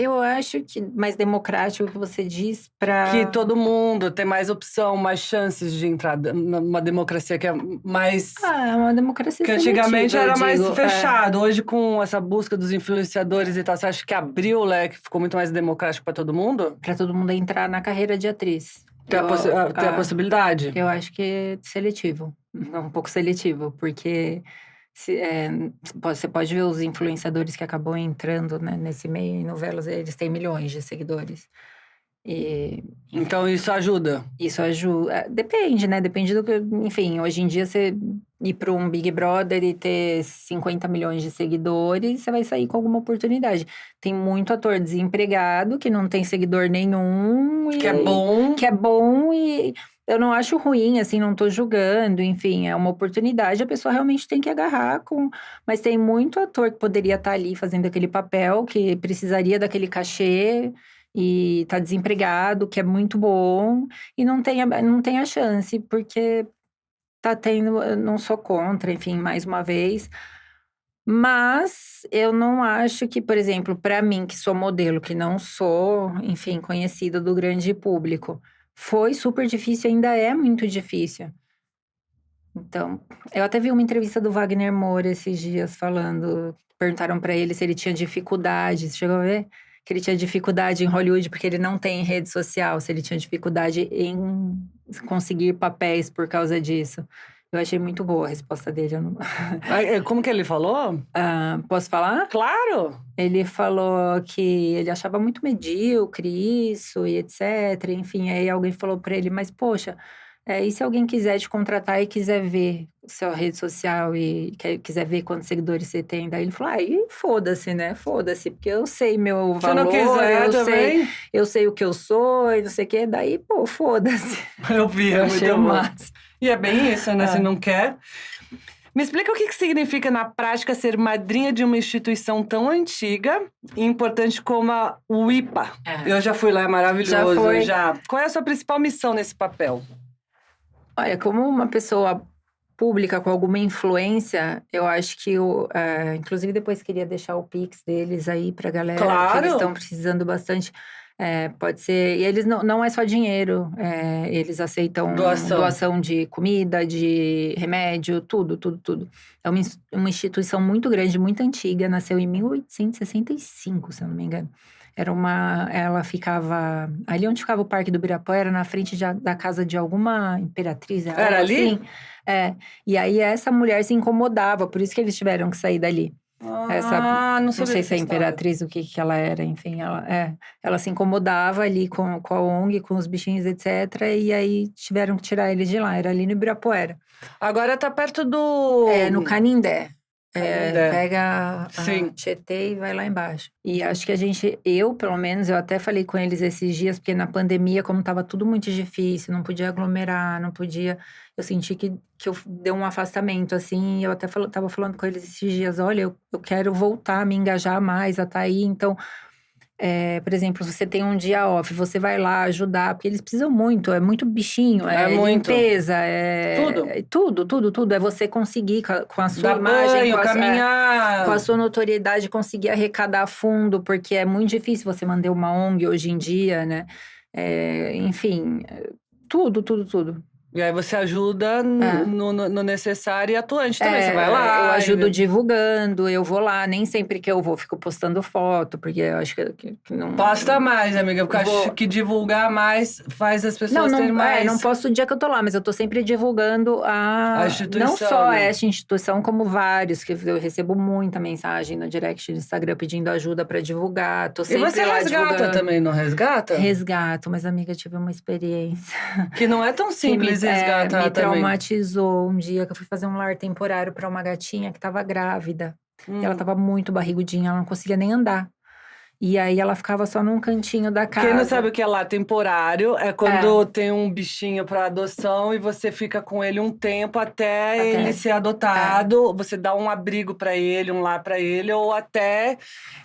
Eu acho que mais democrático que você diz para Que todo mundo tem mais opção, mais chances de entrar numa democracia que é mais... é uma democracia Que antigamente seletiva, era eu mais digo. fechado. Hoje, com essa busca dos influenciadores e tal, você acha que abriu o leque, ficou muito mais democrático para todo mundo? Para todo mundo entrar na carreira de atriz. Tem a possibilidade? Eu acho que é seletivo. É um pouco seletivo, porque você pode ver os influenciadores que acabam entrando, né, nesse meio em novelas, eles têm milhões de seguidores. E, Então isso ajuda. Isso ajuda. Depende, né? Depende do que. Enfim, hoje em dia você ir para um Big Brother e ter 50 milhões de seguidores, você vai sair com alguma oportunidade. Tem muito ator desempregado que não tem seguidor nenhum. Que é bom. Que é bom e eu não acho ruim, assim, não tô julgando. Enfim, é uma oportunidade, a pessoa realmente tem que agarrar com. Mas tem muito ator que poderia estar ali fazendo aquele papel, que precisaria daquele cachê e tá desempregado, que é muito bom, e não tem a chance, porque tá tendo. Eu não sou contra, enfim, mais uma vez. Mas eu não acho que, por exemplo, para mim, que sou modelo, que não sou, enfim, conhecida do grande público, foi super difícil, ainda é muito difícil. Então, eu até vi uma entrevista do Wagner Moura esses dias falando, perguntaram para ele se ele tinha dificuldade, você chegou a ver? Que ele tinha dificuldade em Hollywood porque ele não tem rede social, se ele tinha dificuldade em conseguir papéis por causa disso. Eu achei muito boa a resposta dele. Como que ele falou? Posso falar? Claro! Ele falou que ele achava muito medíocre isso e etc. Enfim, aí alguém falou para ele, mas poxa, e se alguém quiser te contratar e quiser ver sua rede social e quiser ver quantos seguidores você tem? Daí ele falou, aí foda-se, né? Foda-se, porque eu sei meu valor, se não quiser também, eu sei o que eu sou e não sei o quê. Daí, pô, foda-se. Eu vi, é muito bom. Massa. E é bem isso, né? Se não quer. Me explica o que significa na prática ser madrinha de uma instituição tão antiga e importante como a UIPA. Eu já fui lá, é maravilhoso. Já foi? Já. Qual é a sua principal missão nesse papel? Olha, como uma pessoa pública com alguma influência, eu acho que inclusive depois queria deixar o Pix deles aí pra galera, Claro. que eles estão precisando bastante. Pode ser. E eles não é só dinheiro, eles aceitam doação de comida, de remédio, tudo, tudo, tudo. É uma instituição muito grande, muito antiga, nasceu em 1865, se eu não me engano. Ela ficava ali onde ficava o Parque do Ibirapuera, na frente da casa de alguma imperatriz. Era ali? Assim. E aí essa mulher se incomodava, por isso que eles tiveram que sair dali. Não sei se é imperatriz, o que ela era, enfim, ela se incomodava ali com a ONG, com os bichinhos, etc. E aí tiveram que tirar eles de lá, era ali no Ibirapuera. Agora tá perto do... No Canindé. Pega a Sim. Tietê e vai lá embaixo. E acho que eu pelo menos, eu até falei com eles esses dias, porque na pandemia, como tava tudo muito difícil, não podia aglomerar, não podia. Eu senti que eu dei um afastamento, assim. Eu até tava falando com eles esses dias: olha, eu quero voltar a me engajar mais, a estar aí. Então, por exemplo, você tem um dia off, você vai lá ajudar, porque eles precisam muito, é muito bichinho, É muito. limpeza, Tudo. tudo. É você conseguir com a sua Dar imagem, banho, caminhar. com a sua notoriedade, conseguir arrecadar fundo, porque é muito difícil você manter uma ONG hoje em dia, né? Enfim, tudo. E aí você ajuda no necessário e atuante também. Você vai Eu lá. ajudo divulgando, eu vou lá, nem sempre que eu vou, fico postando foto, porque eu acho que não. Posta mais, amiga, porque eu acho que divulgar mais faz as pessoas terem mais. Não posto o dia que eu tô lá, mas eu tô sempre divulgando A instituição, não só né? esta instituição, como vários, que eu recebo muita mensagem no direct do Instagram pedindo ajuda pra divulgar. Tô E sempre você lá resgata divulgando. também, não resgata? Resgato, mas amiga, eu tive uma experiência Que não é tão simples resgatar me também. traumatizou um dia que eu fui fazer um lar temporário pra uma gatinha que tava grávida. E ela tava muito barrigudinha, ela não conseguia nem andar. E aí ela ficava só num cantinho da casa. Quem não sabe o que é lá temporário, é quando tem um bichinho pra adoção e você fica com ele um tempo até ele ser adotado. Você dá um abrigo pra ele, um lar pra ele, ou até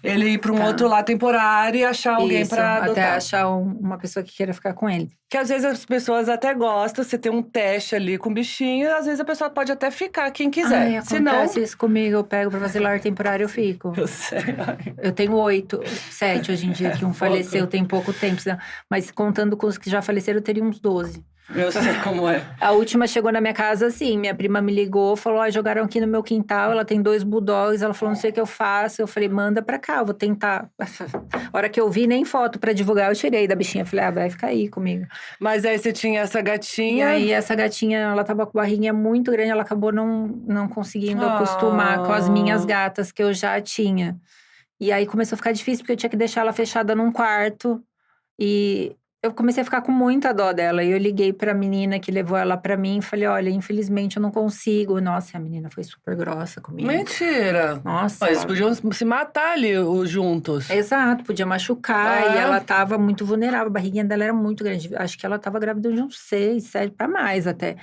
ele ir pra um outro lar temporário e achar alguém pra adotar. Até achar uma pessoa que queira ficar com ele. Que às vezes as pessoas até gostam, você tem um teste ali com o bichinho, e às vezes a pessoa pode até ficar quem quiser. Se não, isso comigo, eu pego pra fazer lar temporário, eu fico. Eu sei. Eu tenho 7 hoje em dia, que um faleceu tem pouco tempo. Mas contando com os que já faleceram, eu teria uns 12. Eu sei como é. A última chegou na minha casa assim, minha prima me ligou, falou, jogaram aqui no meu quintal, ela tem 2 bulldogs, ela falou, não sei o que eu faço. Eu falei, manda pra cá, eu vou tentar. A hora que eu vi, nem foto pra divulgar, eu tirei da bichinha. Falei, vai ficar aí comigo. Mas aí você tinha essa gatinha. E aí essa gatinha, ela tava com a barriguinha muito grande, ela acabou não conseguindo acostumar com as minhas gatas que eu já tinha. E aí começou a ficar difícil, porque eu tinha que deixar ela fechada num quarto. E eu comecei a ficar com muita dó dela. E eu liguei pra menina que levou ela pra mim e falei, olha, infelizmente eu não consigo. Nossa, a menina foi super grossa comigo. Mentira! Nossa. Eles podiam se matar ali juntos. Exato, podia machucar. E ela tava muito vulnerável. A barriguinha dela era muito grande. Acho que ela tava grávida de uns 6, 7, pra mais até.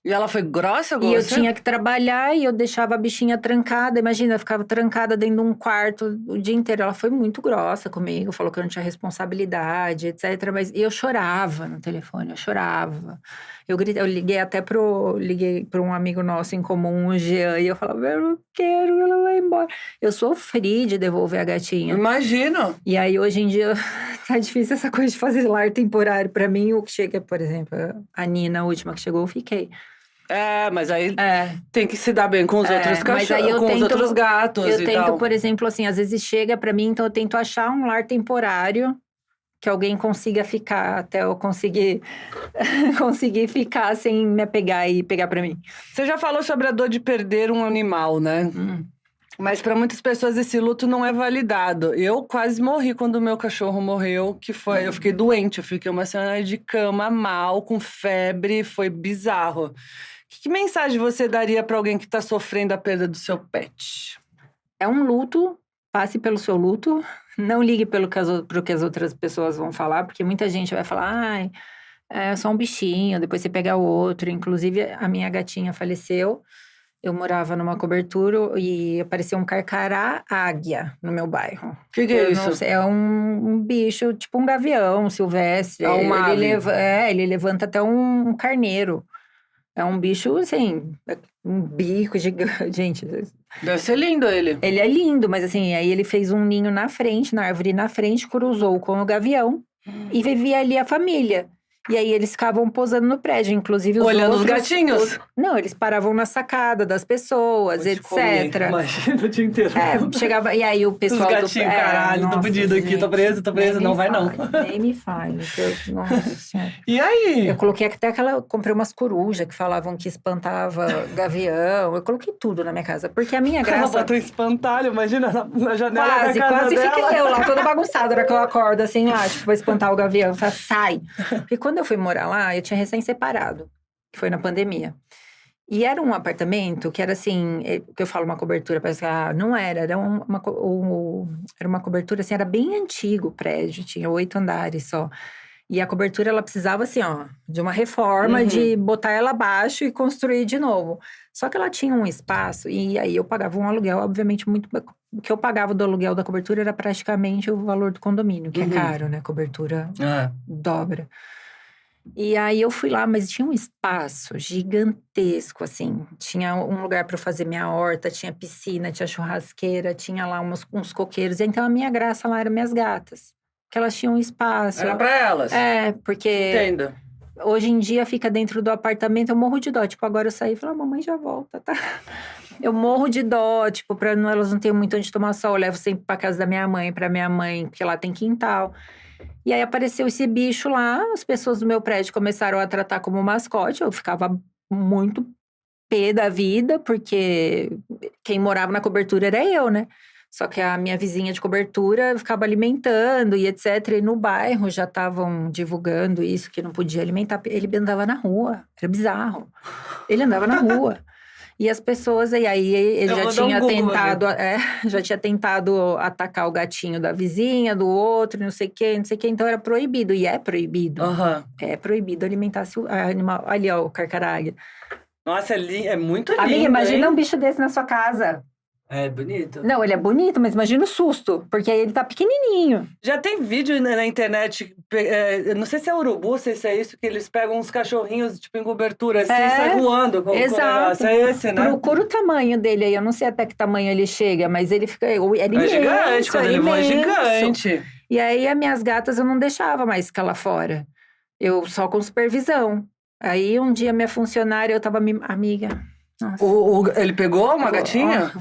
E ela foi grossa? E eu tinha que trabalhar e eu deixava a bichinha trancada. Imagina, eu ficava trancada dentro de um quarto o dia inteiro. Ela foi muito grossa comigo, falou que eu não tinha responsabilidade, etc. Mas eu chorava no telefone, eu chorava. Eu liguei até pra um amigo nosso em comum, o Jean, e eu falava, eu não quero, ela vai embora. Eu sofri de devolver a gatinha. Imagino! E aí, hoje em dia, tá difícil essa coisa de fazer lar temporário. Pra mim, o que chega, por exemplo, a Nina, a última que chegou, eu fiquei. Mas aí tem que se dar bem com os outros cachorros, os outros gatos e tal. Eu tento, por exemplo, assim, às vezes chega pra mim, então eu tento achar um lar temporário que alguém consiga ficar até eu conseguir ficar sem me apegar e pegar pra mim. Você já falou sobre a dor de perder um animal, né? Mas para muitas pessoas esse luto não é validado. Eu quase morri quando o meu cachorro morreu, eu fiquei doente, eu fiquei uma semana de cama mal, com febre, foi bizarro. Que mensagem você daria para alguém que tá sofrendo a perda do seu pet? É um luto, passe pelo seu luto, não ligue pro que as outras pessoas vão falar, porque muita gente vai falar, é só um bichinho, depois você pega outro. Inclusive, a minha gatinha faleceu. Eu morava numa cobertura e apareceu um carcará-águia no meu bairro. O que é isso? Não sei, é um bicho, tipo um gavião silvestre. É uma ave. Ele levanta até um carneiro. É um bicho, assim, um bico gigante. Gente, deve ser lindo ele. Ele é lindo, mas assim, aí ele fez um ninho na frente, na árvore na frente, cruzou com o gavião e vivia ali a família. E aí eles ficavam posando no prédio, inclusive olhando os gatinhos? Não, eles paravam na sacada das pessoas, etc. Imagina o dia inteiro. Chegava, e aí o pessoal os gatinhos, caralho, tô pedindo aqui, tô preso, não vai não. Nem me fale, nossa senhora. E aí? Eu coloquei até comprei umas corujas que falavam que espantava gavião, eu coloquei tudo na minha casa, porque a minha graça... Ela botou um espantalho, imagina, na janela da casa dela. Quase fiquei eu lá, toda bagunçada, na hora que eu acordo, assim, lá, tipo, vou espantar o gavião, sai. Porque quando eu fui morar lá, eu tinha recém-separado, que foi na pandemia. E era um apartamento que era assim, que eu falo uma cobertura, parece que não era, era uma cobertura assim, era bem antigo o prédio, tinha 8 andares só. E a cobertura, ela precisava assim, ó, de uma reforma, de botar ela abaixo e construir de novo. Só que ela tinha um espaço, e aí eu pagava um aluguel, obviamente, muito. O que eu pagava do aluguel da cobertura era praticamente o valor do condomínio, que é caro, né? Cobertura dobra. E aí eu fui lá, mas tinha um espaço gigantesco, assim. Tinha um lugar para fazer minha horta, tinha piscina, tinha churrasqueira, tinha lá uns coqueiros. Então a minha graça lá eram minhas gatas. Que elas tinham um espaço. Era pra elas. Porque Entendo. hoje em dia fica dentro do apartamento, eu morro de dó. Tipo, agora eu saí e falei, mamãe já volta, tá? Eu morro de dó, tipo, elas não terem muito onde tomar sol. Eu levo sempre pra casa da minha mãe, pra minha mãe, porque lá tem quintal. E aí apareceu esse bicho lá, as pessoas do meu prédio começaram a tratar como mascote. Eu ficava muito pé da vida, porque quem morava na cobertura era eu, né? Só que a minha vizinha de cobertura ficava alimentando e etc. E no bairro já estavam divulgando isso, que não podia alimentar. Ele andava na rua, era bizarro. Ele andava na rua. E as pessoas, e aí ele já tinha tentado, já tinha tentado atacar o gatinho da vizinha, do outro, não sei o quê, então era proibido, e é proibido. É proibido alimentar animal. Ali, ó, o carcaralho. Nossa, é muito lindo, Amiga, imagina um bicho desse na sua casa. É bonito. Não, ele é bonito, mas imagina o susto, porque aí ele tá pequenininho. Já tem vídeo na internet, não sei se é urubu, se é isso, que eles pegam uns cachorrinhos, tipo, em cobertura, assim, e sai voando com o negócio. É esse, né? Procura o tamanho dele aí, eu não sei até que tamanho ele chega, mas ele fica... É imenso, gigante, quando ele voa é gigante. E aí, as minhas gatas eu não deixava mais ficar lá fora. Eu só com supervisão. Aí, um dia, minha funcionária, eu tava... Amiga... Ele pegou uma gatinha?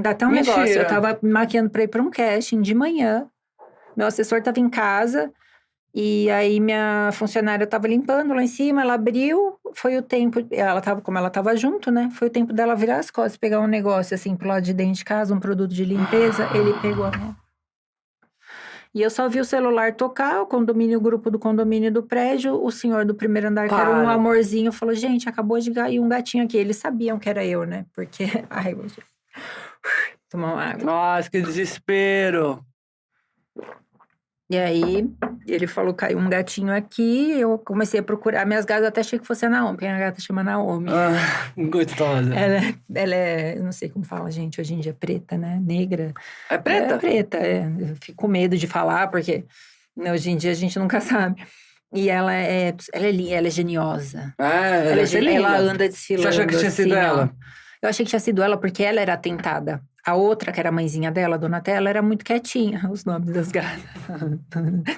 Dá até um negócio. Eu tava me maquiando pra ir pra um casting de manhã. Meu assessor tava em casa. E aí, minha funcionária tava limpando lá em cima. Ela abriu. Foi o tempo... Como ela tava junto, né? Foi o tempo dela virar as costas. Pegar um negócio, assim, pro lado de dentro de casa. Um produto de limpeza. Ele pegou a minha... E eu só vi o celular tocar, o grupo do condomínio do prédio, o senhor do primeiro andar, que era um amorzinho, falou, gente, acabou de cair um gatinho aqui. Eles sabiam que era eu, né? Porque... Ai, vou tomar uma água. Nossa, que desespero. E aí, ele falou, caiu um gatinho aqui, eu comecei a procurar. Minhas gatas, até achei que fosse a Naomi, porque a gata chama Naomi. Gostosa. Ela é, eu não sei como fala, gente, hoje em dia, preta, né? Negra. É preta? É preta, eu fico com medo de falar, porque hoje em dia a gente nunca sabe. E ela é geniosa. Ela anda desfilando. Você achou que tinha sido ela? Eu achei que tinha sido ela, porque ela era atentada. A outra, que era a mãezinha dela, a Donatella, era muito quietinha. Os nomes das gatas.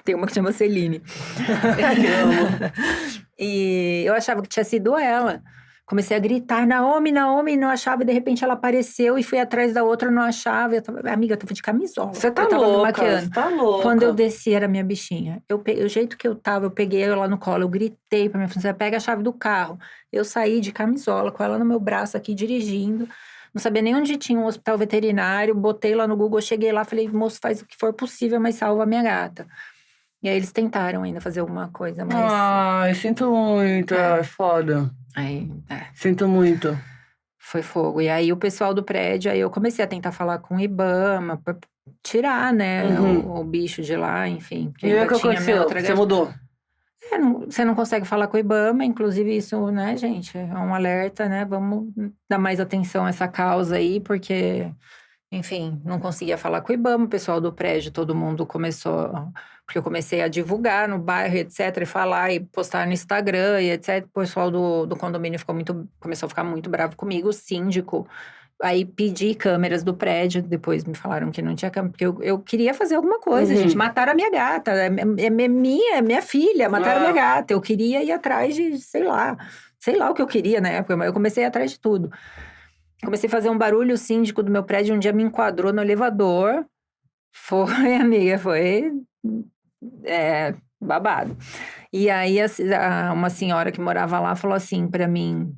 Tem uma que chama Celine. E eu achava que tinha sido ela. Comecei a gritar, Naomi, Naomi, não achava. E de repente ela apareceu e fui atrás da outra, não achava. Amiga, eu tava de camisola. Você tá louca, você tá louca. Quando eu desci, era minha bichinha. O jeito que eu tava, eu peguei ela no colo, eu gritei pra minha funcionária, pega a chave do carro. Eu saí de camisola, com ela no meu braço aqui, dirigindo. Não sabia nem onde tinha um hospital veterinário. Botei lá no Google, cheguei lá, falei, moço, faz o que for possível, mas salva a minha gata. E aí eles tentaram ainda fazer alguma coisa, mas... Ai, sinto muito, é foda. Sinto muito. Foi fogo. E aí o pessoal do prédio, aí eu comecei a tentar falar com o IBAMA, pra tirar, né, o bicho de lá, enfim. E aí o que aconteceu? Você mudou? Você não consegue falar com o IBAMA, inclusive isso, né, gente, é um alerta, né, vamos dar mais atenção a essa causa aí, porque, enfim, não conseguia falar com o IBAMA, o pessoal do prédio, todo mundo começou, porque eu comecei a divulgar no bairro, etc, e falar, e postar no Instagram, e etc, o pessoal do condomínio começou a ficar muito bravo comigo, o síndico. Aí pedi câmeras do prédio, depois me falaram que não tinha câmera, porque eu queria fazer alguma coisa, gente. Mataram a minha gata, é minha filha, mataram a minha gata. Eu queria ir atrás de, sei lá o que eu queria na época, mas eu comecei a ir atrás de tudo. Comecei a fazer um barulho, o síndico do meu prédio um dia me enquadrou no elevador. Foi, amiga, foi babado. E aí uma senhora que morava lá falou assim pra mim,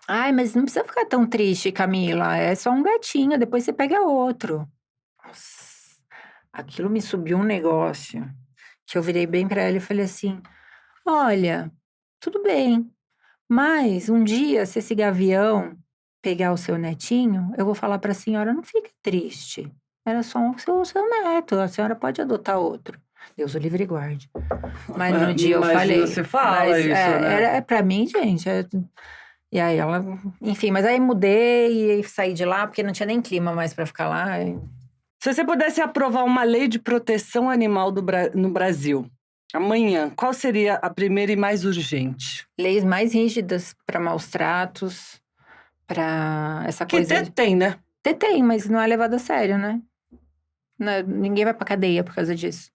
ai, mas não precisa ficar tão triste, Camila. É só um gatinho, depois você pega outro. Nossa, aquilo me subiu um negócio. Que eu virei bem pra ela e falei assim, olha, tudo bem, Mas um dia, se esse gavião pegar o seu netinho, eu vou falar para a senhora, não fique triste. Era só o seu neto, a senhora pode adotar outro. Deus o livre e guarde. Mas no dia eu Imagina, falei. você fala isso, né? É pra mim, gente. E aí ela. Enfim, mas aí mudei e saí de lá, porque não tinha nem clima mais pra ficar lá. Se você pudesse aprovar uma lei de proteção animal no Brasil, amanhã, qual seria a primeira e mais urgente? Leis mais rígidas pra maus tratos, pra essa Que coisa. tem, né? Tem, mas não é levado a sério, né? Ninguém vai pra cadeia por causa disso.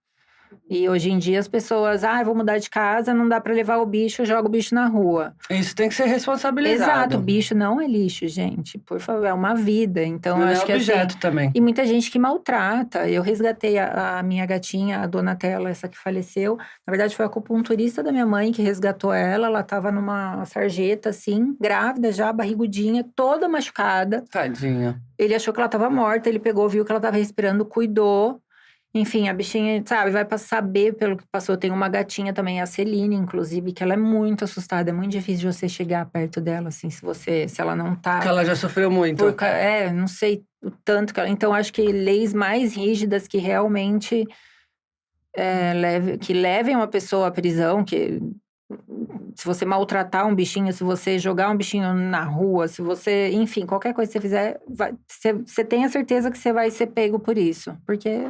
E hoje em dia as pessoas, eu vou mudar de casa, não dá pra levar o bicho, joga o bicho na rua. Isso tem que ser responsabilizado. Exato, bicho não é lixo, gente. Por favor, é uma vida. Então, Não eu acho é que objeto assim. também. E muita gente que maltrata. Eu resgatei a minha gatinha, a Donatella, essa que faleceu. Na verdade, foi a acupunturista da minha mãe que resgatou ela. Ela tava numa sarjeta, assim, grávida já, barrigudinha, toda machucada. Tadinha. Ele achou que ela tava morta, ele pegou, viu que ela tava respirando, cuidou. Enfim, a bichinha, sabe, vai saber pelo que passou. Tem uma gatinha também, a Celine, inclusive, que ela é muito assustada. É muito difícil de você chegar perto dela, assim, se ela não tá... Porque ela já sofreu muito. não sei o tanto que ela... Então, acho que leis mais rígidas que realmente levem uma pessoa à prisão, que... Se você maltratar um bichinho, se você jogar um bichinho na rua, se você... Enfim, qualquer coisa que você fizer, você tenha certeza que você vai ser pego por isso. Porque...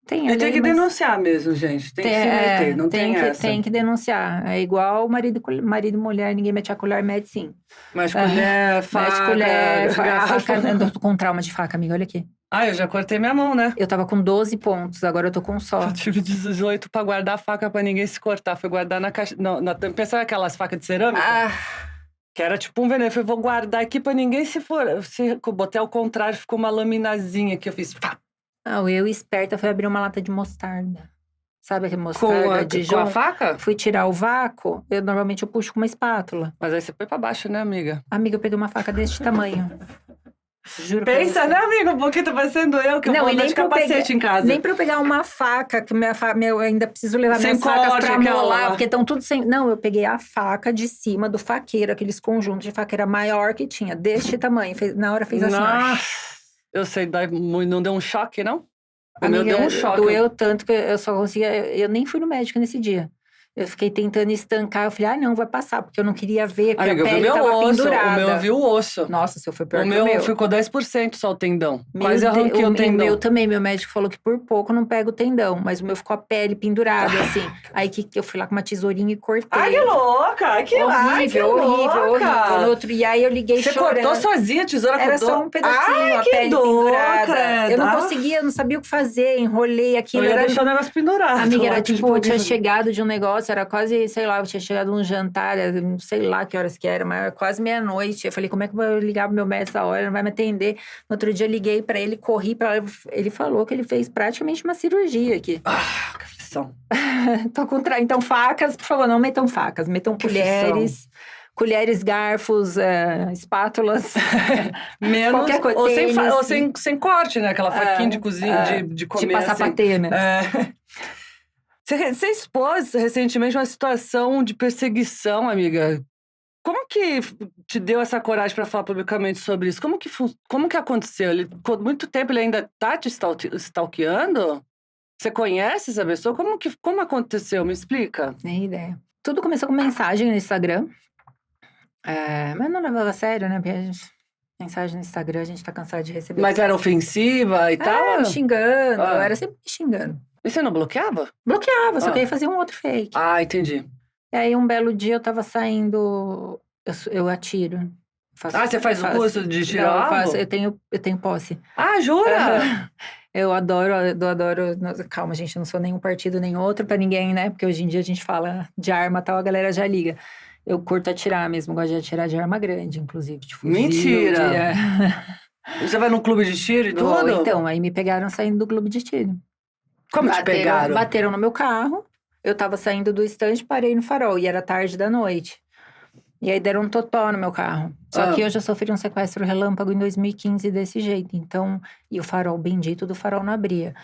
Tem que denunciar mesmo, gente. Tem que se meter, não tem essa. Tem que denunciar. É igual marido e mulher, ninguém mete a colher, mete sim. Mas colher, faca, mete colher, garfo. faca. Eu tô com trauma de faca, amiga, olha aqui. Eu já cortei minha mão, né? Eu tava com 12 pontos, agora eu tô com só. Eu tive 18 pra guardar a faca pra ninguém se cortar. Foi guardar na caixa... Pensa aquelas facas de cerâmica? Que era tipo um veneno. Eu falei, vou guardar aqui pra ninguém se botei ao contrário, ficou uma laminazinha que eu fiz... Eu esperta fui abrir uma lata de mostarda. Sabe aquele mostarda de com a faca? Fui tirar o vácuo, normalmente eu puxo com uma espátula. Mas aí você põe pra baixo, né, amiga? Amiga, eu peguei uma faca deste tamanho. Juro. Pensa, né, amiga? Um pouquinho tá parecendo eu, que eu vou andar de capacete em casa. Nem pra eu pegar uma faca, que eu ainda preciso levar minhas facas pra molar, porque estão tudo sem... Não, eu peguei a faca de cima do faqueiro, aqueles conjuntos de faqueira maior que tinha, deste tamanho. Na hora fez assim, Eu sei, não deu um choque, não? O amiga, meu deu um choque. Doeu tanto que eu só conseguia... Eu nem fui no médico nesse dia. Eu fiquei tentando estancar. Eu falei, não, vai passar. Porque eu não queria ver, porque a pele tava pendurada. O meu viu o osso. Nossa, se eu fui pior que o meu. Ficou 10% só o tendão. Quase arranquei o tendão. O meu também. Meu médico falou que por pouco não pega o tendão. Mas o meu ficou a pele pendurada, assim. Aí que eu fui lá com uma tesourinha e cortei. Ai, que louca! Horrível. E aí eu liguei chorando. Você cortou sozinha a tesoura? Era só um pedacinho, a pele pendurada. Eu não conseguia, eu não sabia o que fazer. Enrolei aquilo. Eu ia deixar o negócio pendurado. Amiga, era tipo, eu tinha chegado de um negócio, era quase, sei lá, eu tinha chegado num jantar, não sei lá que horas que era, mas era quase meia-noite. Eu falei, como é que eu vou ligar pro meu médico essa hora? Não vai me atender. No outro dia eu liguei pra ele, corri pra ele. Ele falou que ele fez praticamente uma cirurgia aqui. Que aflição. Então, facas, por favor, não metam facas. Metam colheres. Colheres, garfos, espátulas. Menos, qualquer coisa. Ou sem corte, né? Aquela faquinha de cozinha, de comer. De passar patê, né? Você expôs recentemente uma situação de perseguição, amiga. Como que te deu essa coragem para falar publicamente sobre isso? Como que aconteceu? Por muito tempo ele ainda tá te stalkeando? Você conhece essa pessoa? Como aconteceu? Me explica. Nem ideia. Tudo começou com mensagem no Instagram. Mas não levava a sério, né? Porque mensagem no Instagram a gente tá cansado de receber. Mas era ofensiva e tal? Me xingando. Eu era sempre me xingando. E você não bloqueava? Bloqueava, só que aí fazia um outro fake. Entendi. E aí um belo dia eu tava saindo... Eu atiro. Você faz o curso de tirar alvo? Eu tenho posse. Jura? Eu adoro... Calma, gente, eu não sou nenhum partido nem outro pra ninguém, né? Porque hoje em dia a gente fala de arma e tal, a galera já liga. Eu curto atirar mesmo, gosto de atirar de arma grande, inclusive. De fuzil, Mentira! Você vai num clube de tiro e tudo? Então, aí me pegaram saindo do clube de tiro. Como te pegaram? Bateram no meu carro. Eu tava saindo do estande, parei no farol. E era tarde da noite. E aí deram um totó no meu carro. Só que eu já sofri um sequestro relâmpago em 2015 desse jeito. Então, e o farol bendito do farol não abria.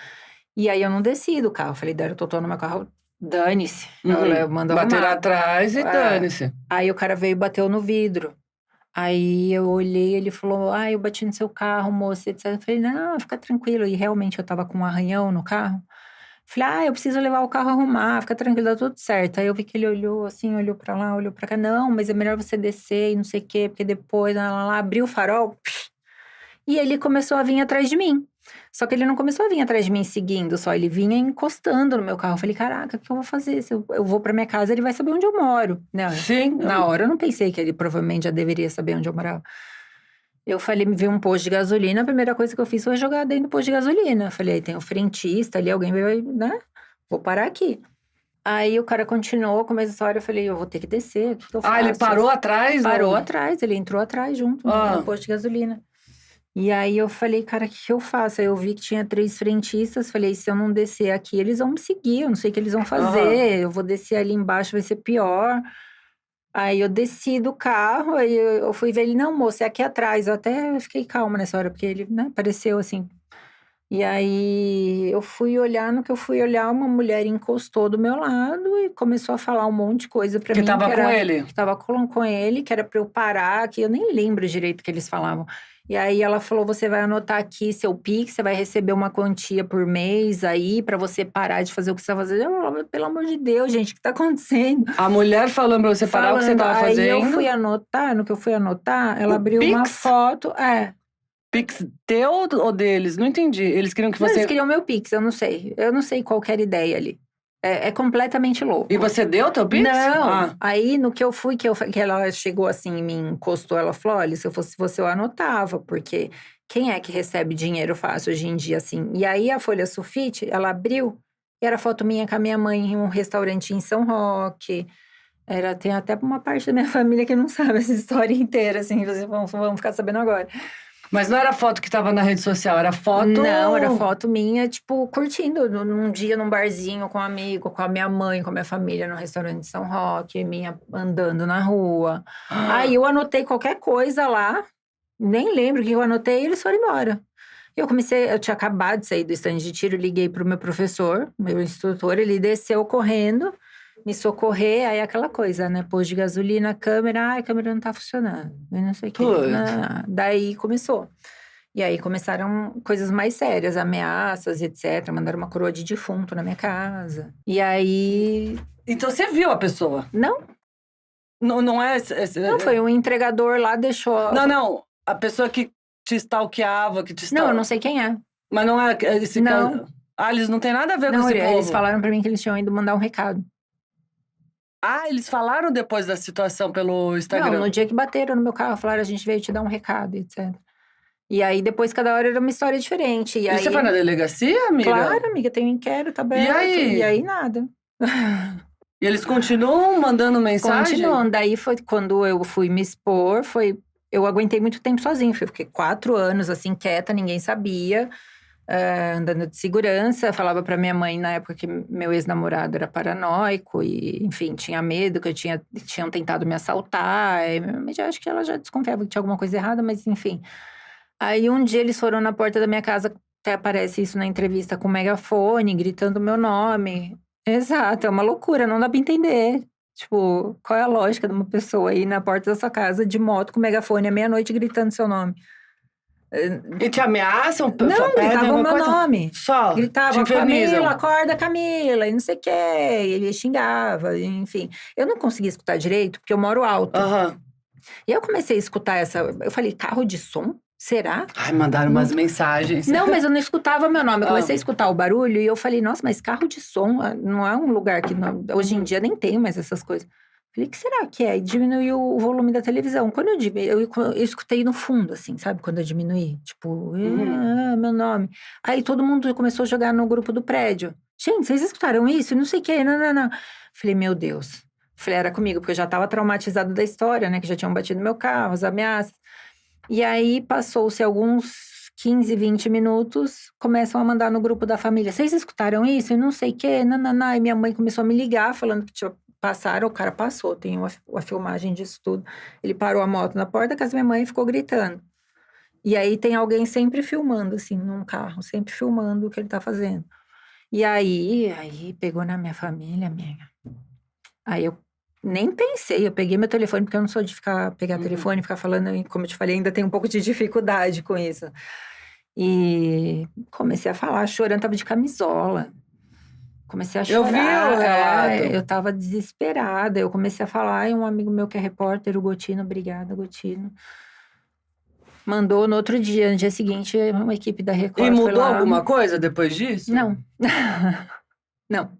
E aí eu não desci do carro. Falei, deram totó no meu carro. Dane-se. Uhum. Ela mandou Bater arrumar. atrás e dane-se. Aí o cara veio e bateu no vidro. Aí eu olhei, ele falou, eu bati no seu carro, moça, etc. Eu falei, não, fica tranquilo. E realmente eu tava com um arranhão no carro. Falei, eu preciso levar o carro a arrumar, fica tranquilo, tá tudo certo. Aí eu vi que ele olhou assim, olhou pra lá, olhou pra cá. Não, mas é melhor você descer e não sei o quê, porque depois, lá, abriu o farol. E ele começou a vir atrás de mim. Só que ele não começou a vir atrás de mim seguindo só, ele vinha encostando no meu carro. Eu falei, caraca, o que eu vou fazer? Se eu vou pra minha casa, ele vai saber onde eu moro, né? Sim. Na hora eu não pensei que ele provavelmente já deveria saber onde eu morava. Eu falei, me vi um posto de gasolina, a primeira coisa que eu fiz foi jogar dentro do posto de gasolina. Falei, aí tem um frentista ali, alguém vai, né? Vou parar aqui. Aí o cara continuou com a mesma história, eu falei, eu vou ter que descer, o que eu faço? Ele parou atrás? Parou ou... atrás, ele entrou atrás junto no posto de gasolina. E aí eu falei, cara, o que eu faço? Aí eu vi que tinha 3 frentistas, falei, se eu não descer aqui, eles vão me seguir, eu não sei o que eles vão fazer, eu vou descer ali embaixo, vai ser pior. Aí eu desci do carro, aí eu fui ver ele, não, moça, é aqui atrás. Eu até fiquei calma nessa hora, porque ele, né, apareceu assim. E aí eu fui olhar, no que eu fui olhar, uma mulher encostou do meu lado e começou a falar um monte de coisa pra mim. Que tava com ele? Que tava com ele, que era pra eu parar, que eu nem lembro direito o que eles falavam. E aí ela falou, você vai anotar aqui seu Pix, você vai receber uma quantia por mês aí, pra você parar de fazer o que você tá fazendo. Eu falei, pelo amor de Deus, gente, o que tá acontecendo? A mulher falando pra você parar o que você tava fazendo? Aí eu fui anotar, no que eu fui anotar, ela abriu Pix? uma foto, Pix teu ou deles? Não entendi. Eles queriam que Não, você... eles queriam meu Pix, eu não sei. Eu não sei qual que era a ideia ali. É completamente louco. E você deu teu Pix? Não. Aí, no que eu fui, que ela chegou assim, me encostou, ela falou, olha, se eu fosse você, eu anotava, porque quem é que recebe dinheiro fácil hoje em dia, assim? E aí, a folha sulfite, ela abriu, e era foto minha com a minha mãe em um restaurante em São Roque. Tem até uma parte da minha família que não sabe essa história inteira, assim, vocês vão ficar sabendo agora. Mas não era foto que tava na rede social, era foto... Não, era foto minha, tipo, curtindo num dia num barzinho com um amigo, com a minha mãe, com a minha família no restaurante de São Roque, minha andando na rua. Aí eu anotei qualquer coisa lá, nem lembro o que eu anotei, e eles foram embora. Eu tinha acabado de sair do estande de tiro, liguei pro meu professor, meu instrutor, ele desceu correndo, me socorrer, aí aquela coisa, né? Posto de gasolina, a câmera não tá funcionando, e não sei o quê. Daí começou. E aí começaram coisas mais sérias, ameaças, etc. Mandaram uma coroa de defunto na minha casa. E aí... Então você viu a pessoa? Não. Não é... Não, foi um entregador lá, deixou... Não. A pessoa que te stalkeava, que te Não, eu não sei quem é. Mas não é esse Não. caso... eles não tem nada a ver com Não, esse povo. eles falaram pra mim que eles tinham ido mandar um recado. Eles falaram depois da situação pelo Instagram? Não, no dia que bateram no meu carro, falaram, a gente veio te dar um recado, etc. E aí, depois, cada hora era uma história diferente. E aí... você foi na delegacia, amiga? Claro, amiga, tem um inquérito aberto. E aí? Nada. E eles continuam mandando mensagem? Continuam. Daí, foi quando eu fui me expor, eu aguentei muito tempo sozinha. Fiquei 4 anos, assim, quieta, ninguém sabia. Andando de segurança, falava pra minha mãe na época que meu ex-namorado era paranoico e, enfim, tinha medo que tinham tentado me assaltar. Mas acho que ela já desconfiava que tinha alguma coisa errada, mas enfim. Aí um dia eles foram na porta da minha casa, até aparece isso na entrevista, com megafone, gritando meu nome. Exato, é uma loucura, não dá pra entender. Tipo, qual é a lógica de uma pessoa aí na porta da sua casa de moto com megafone à meia-noite gritando seu nome? E te ameaçam? Não, gritavam o meu nome. Só? Gritavam, Camila, acorda, Camila, e não sei o quê. E ele xingava, enfim. Eu não conseguia escutar direito, porque eu moro alto. E eu comecei a escutar eu falei, carro de som? Será? Mandaram umas mensagens. Não, mas eu não escutava meu nome. Eu comecei a escutar o barulho e eu falei, nossa, mas carro de som não é um lugar que... hoje em dia nem tem mais essas coisas. Falei, o que será que é? E diminuiu o volume da televisão. Quando eu escutei no fundo, assim, sabe? Quando eu diminuí. Tipo, meu nome. Aí todo mundo começou a jogar no grupo do prédio. Gente, vocês escutaram isso? Não sei o quê, não. Falei, meu Deus. Falei, era comigo, porque eu já tava traumatizada da história, né? Que já tinham batido no meu carro, as ameaças. E aí, passou-se alguns 15, 20 minutos, começam a mandar no grupo da família. Vocês escutaram isso? E não sei o quê, não. E minha mãe começou a me ligar, falando que passaram, o cara passou, tem uma filmagem disso tudo. Ele parou a moto na porta da casa da minha mãe e ficou gritando. E aí tem alguém sempre filmando, assim, num carro, sempre filmando o que ele tá fazendo. E aí pegou na minha família, amiga. Aí eu nem pensei, eu peguei meu telefone, porque eu não sou de pegar telefone e ficar falando, e como eu te falei, ainda tenho um pouco de dificuldade com isso. E comecei a falar, chorando, tava de camisola. Comecei a Eu vi chorar, o relato. eu tava desesperada. Eu comecei a falar, e um amigo meu que é repórter, o Gotino, obrigada, Gotino, mandou no outro dia, no dia seguinte, uma equipe da E Record foi mudou lá. alguma coisa depois disso? Não. Não.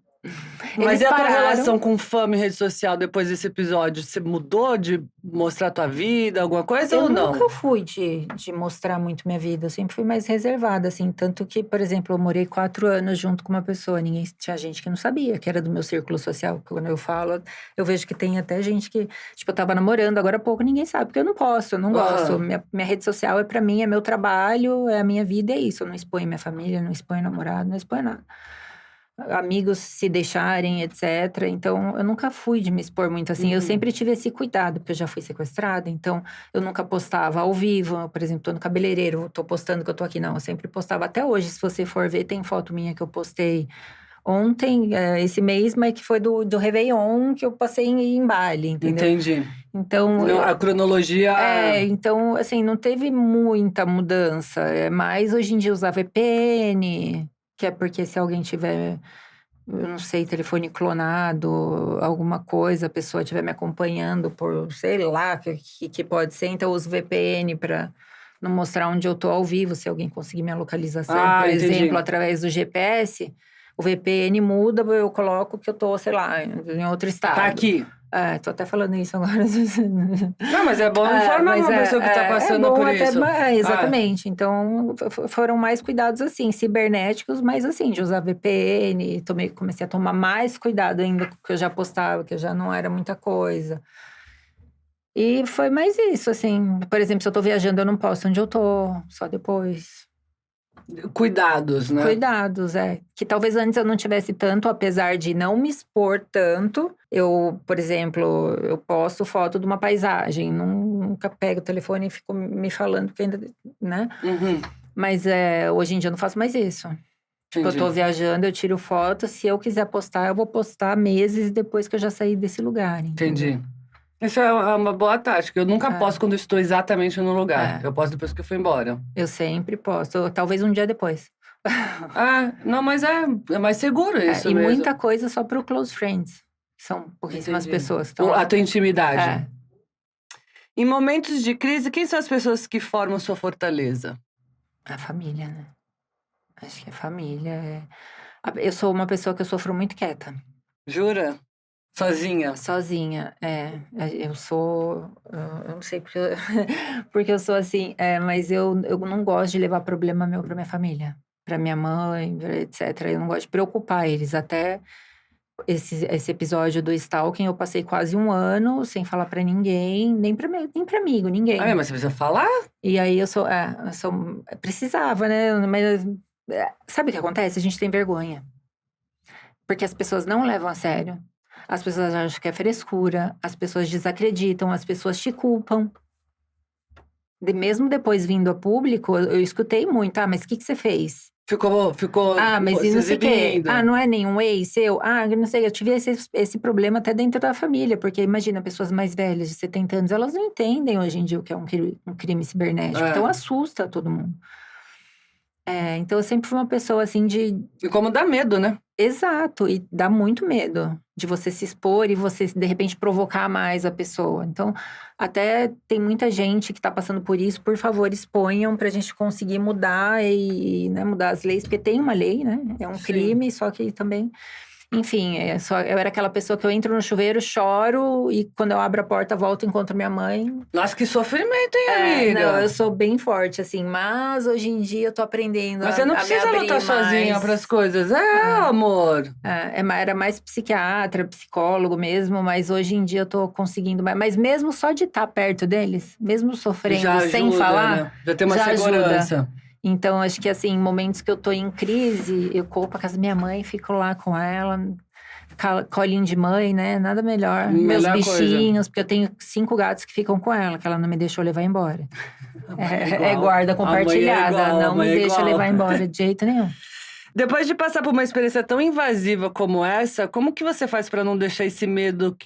Mas Eles e a tua pararam. relação com fama e rede social depois desse episódio? Você mudou de mostrar tua vida, alguma coisa Eu ou não? nunca fui de mostrar muito minha vida, eu sempre fui mais reservada, assim. Tanto que, por exemplo, eu morei 4 anos junto com uma pessoa, tinha gente que não sabia que era do meu círculo social. Quando eu falo, eu vejo que tem até gente que, tipo, eu tava namorando, agora há pouco ninguém sabe, porque eu não posso, eu não gosto. Aham. Minha rede social é pra mim, é meu trabalho, é a minha vida, é isso. Eu não exponho minha família, não exponho namorado, não exponho nada. Amigos se deixarem, etc. Então, eu nunca fui de me expor muito assim. Eu sempre tive esse cuidado, porque eu já fui sequestrada. Então, eu nunca postava ao vivo. Por exemplo, tô no cabeleireiro, tô postando que eu tô aqui. Não, eu sempre postava. Até hoje, se você for ver, tem foto minha que eu postei ontem, esse mês, mas que foi do Réveillon, que eu passei em Bali, entendeu? Entendi. Então, Não, a cronologia. então, assim, não teve muita mudança. É mais hoje em dia usar VPN, que é porque se alguém tiver, eu não sei, telefone clonado, alguma coisa, a pessoa estiver me acompanhando por, sei lá, que pode ser. Então, eu uso VPN para não mostrar onde eu tô ao vivo, se alguém conseguir minha localização, por Entendi. exemplo, através do GPS. O VPN muda, eu coloco que eu tô, sei lá, em outro estado. Tá aqui. Tô até falando isso agora. Não, mas é bom informar mas uma pessoa que tá passando bom por até, isso. exatamente. Então, foram mais cuidados, assim, cibernéticos, mas assim, de usar VPN. Comecei a tomar mais cuidado ainda com o que eu já postava, que já não era muita coisa. E foi mais isso, assim. Por exemplo, se eu tô viajando, eu não posto onde eu tô, só depois. Cuidados, né? Cuidados, que talvez antes eu não tivesse tanto, apesar de não me expor tanto. Eu, por exemplo, eu posto foto de uma paisagem, nunca pego o telefone e fico me falando, porque ainda, né? Mas hoje em dia eu não faço mais isso. Tipo, eu tô viajando, eu tiro foto, se eu quiser postar, eu vou postar meses depois que eu já saí desse lugar, entendeu? Entendi. Isso é uma boa tática. Eu nunca posto quando eu estou exatamente no lugar. Eu posto depois que eu fui embora. Eu sempre posto, talvez um dia depois. Não, mas é mais seguro isso E mesmo. muita coisa só pro close friends. São pouquíssimas Entendi. pessoas. A tua intimidade. É. Em momentos de crise, quem são as pessoas que formam sua fortaleza? A família, né? Acho que a família. Eu sou uma pessoa que eu sofro muito quieta. Jura? Sozinha? Sozinha, eu sou. Eu não sei porque porque eu sou assim, mas eu não gosto de levar problema meu pra minha família, pra minha mãe, etc. Eu não gosto de preocupar eles. Até esse episódio do stalking, eu passei quase 1 ano sem falar pra ninguém, nem pra amigo, ninguém. Mas você precisa falar? E aí eu precisava, né? Mas sabe o que acontece? A gente tem vergonha. Porque as pessoas não levam a sério. As pessoas acham que é frescura, as pessoas desacreditam, as pessoas te culpam. Mesmo depois vindo a público, eu escutei muito. Mas o que você fez? Ficou mas e não sei o quê. exibindo. Não é nenhum ex seu? Não sei, eu tive esse problema até dentro da família. Porque imagina, pessoas mais velhas, de 70 anos, elas não entendem hoje em dia o que é um crime cibernético. Então assusta todo mundo. Então eu sempre fui uma pessoa assim de… E como dá medo, né? Exato, e dá muito medo de você se expor e você, de repente, provocar mais a pessoa. Então, até tem muita gente que tá passando por isso. Por favor, exponham pra gente conseguir mudar e, né, mudar as leis. Porque tem uma lei, né? É um crime, só que também… Enfim, eu era aquela pessoa que eu entro no chuveiro, choro e quando eu abro a porta, volto e encontro minha mãe. Nossa, que sofrimento, hein, amiga? Não, eu sou bem forte, assim, mas hoje em dia eu tô aprendendo Mas você não precisa lutar sozinha pras coisas. Amor. Era mais psiquiatra, psicólogo mesmo, mas hoje em dia eu tô conseguindo mais. Mas mesmo só de estar perto deles, mesmo sofrendo Já ajuda, sem falar, né? Já tem uma segurança. Ajuda. Então, acho que assim, em momentos que eu tô em crise, eu corro pra casa da minha mãe, fico lá com ela, colinho de mãe, né? Nada melhor. Meus bichinhos, porque eu tenho 5 gatos que ficam com ela, que ela não me deixou levar embora. É guarda compartilhada, não me deixa levar embora de jeito nenhum. Depois de passar por uma experiência tão invasiva como essa, como que você faz pra não deixar esse medo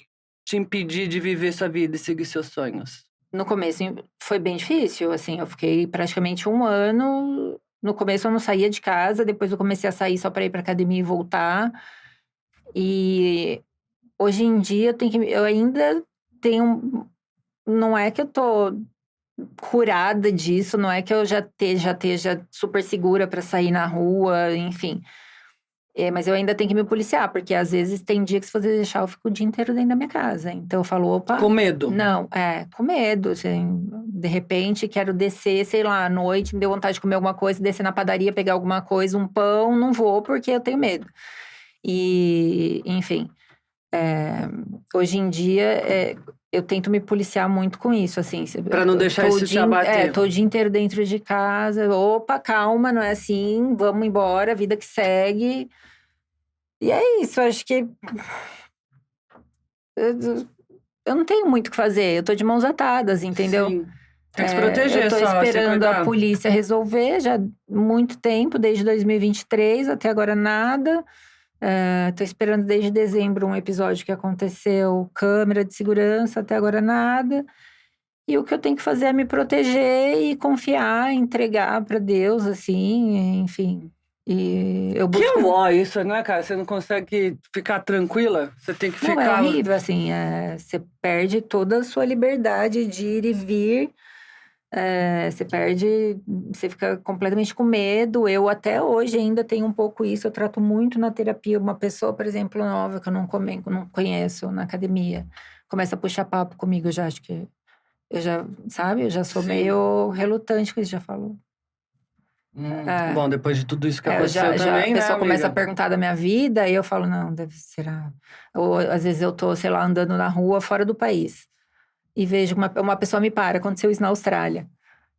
te impedir de viver sua vida e seguir seus sonhos? No começo foi bem difícil, assim, eu fiquei praticamente 1 ano. No começo eu não saía de casa, depois eu comecei a sair só para ir pra academia e voltar. E hoje em dia eu ainda tenho. Não é que eu tô curada disso, não é que eu já esteja super segura para sair na rua, enfim. Mas eu ainda tenho que me policiar, porque às vezes tem dia que se você deixar, eu fico o dia inteiro dentro da minha casa. Então eu falo, opa. Com medo? Não, com medo. Assim, de repente, quero descer, sei lá, à noite, me deu vontade de comer alguma coisa, descer na padaria, pegar alguma coisa, um pão, não vou, porque eu tenho medo. E, enfim, hoje em dia, eu tento me policiar muito com isso, assim. Pra não deixar isso te abater. Tô o dia inteiro dentro de casa. Opa, calma, não é assim, vamos embora, vida que segue. E é isso, acho que eu não tenho muito o que fazer, eu tô de mãos atadas, entendeu? Sim. Tem que se proteger eu tô só, se esperando a cuidar. polícia resolver já há muito tempo, desde 2023, até agora nada. Tô esperando desde dezembro um episódio que aconteceu, câmera de segurança, até agora nada. E o que eu tenho que fazer é me proteger e confiar, entregar pra Deus, assim, enfim. E eu Que busco. ó isso, né, cara? Você não consegue ficar tranquila? Você tem que Não, é ficar... horrível, assim, você perde toda a sua liberdade de ir e vir. Você fica completamente com medo. Eu até hoje ainda tenho um pouco isso. Eu trato muito na terapia. Uma pessoa, por exemplo, nova que eu não conheço na academia, começa a puxar papo comigo, eu já acho que eu já, sabe? Eu já sou Sim. meio relutante com isso, já falo. Bom, depois de tudo isso que A aconteceu também, né, pessoa começa a amiga? perguntar da minha vida e eu falo, não, será? Ou às vezes eu tô, sei lá, andando na rua fora do país e vejo uma pessoa me para. Aconteceu isso na Austrália.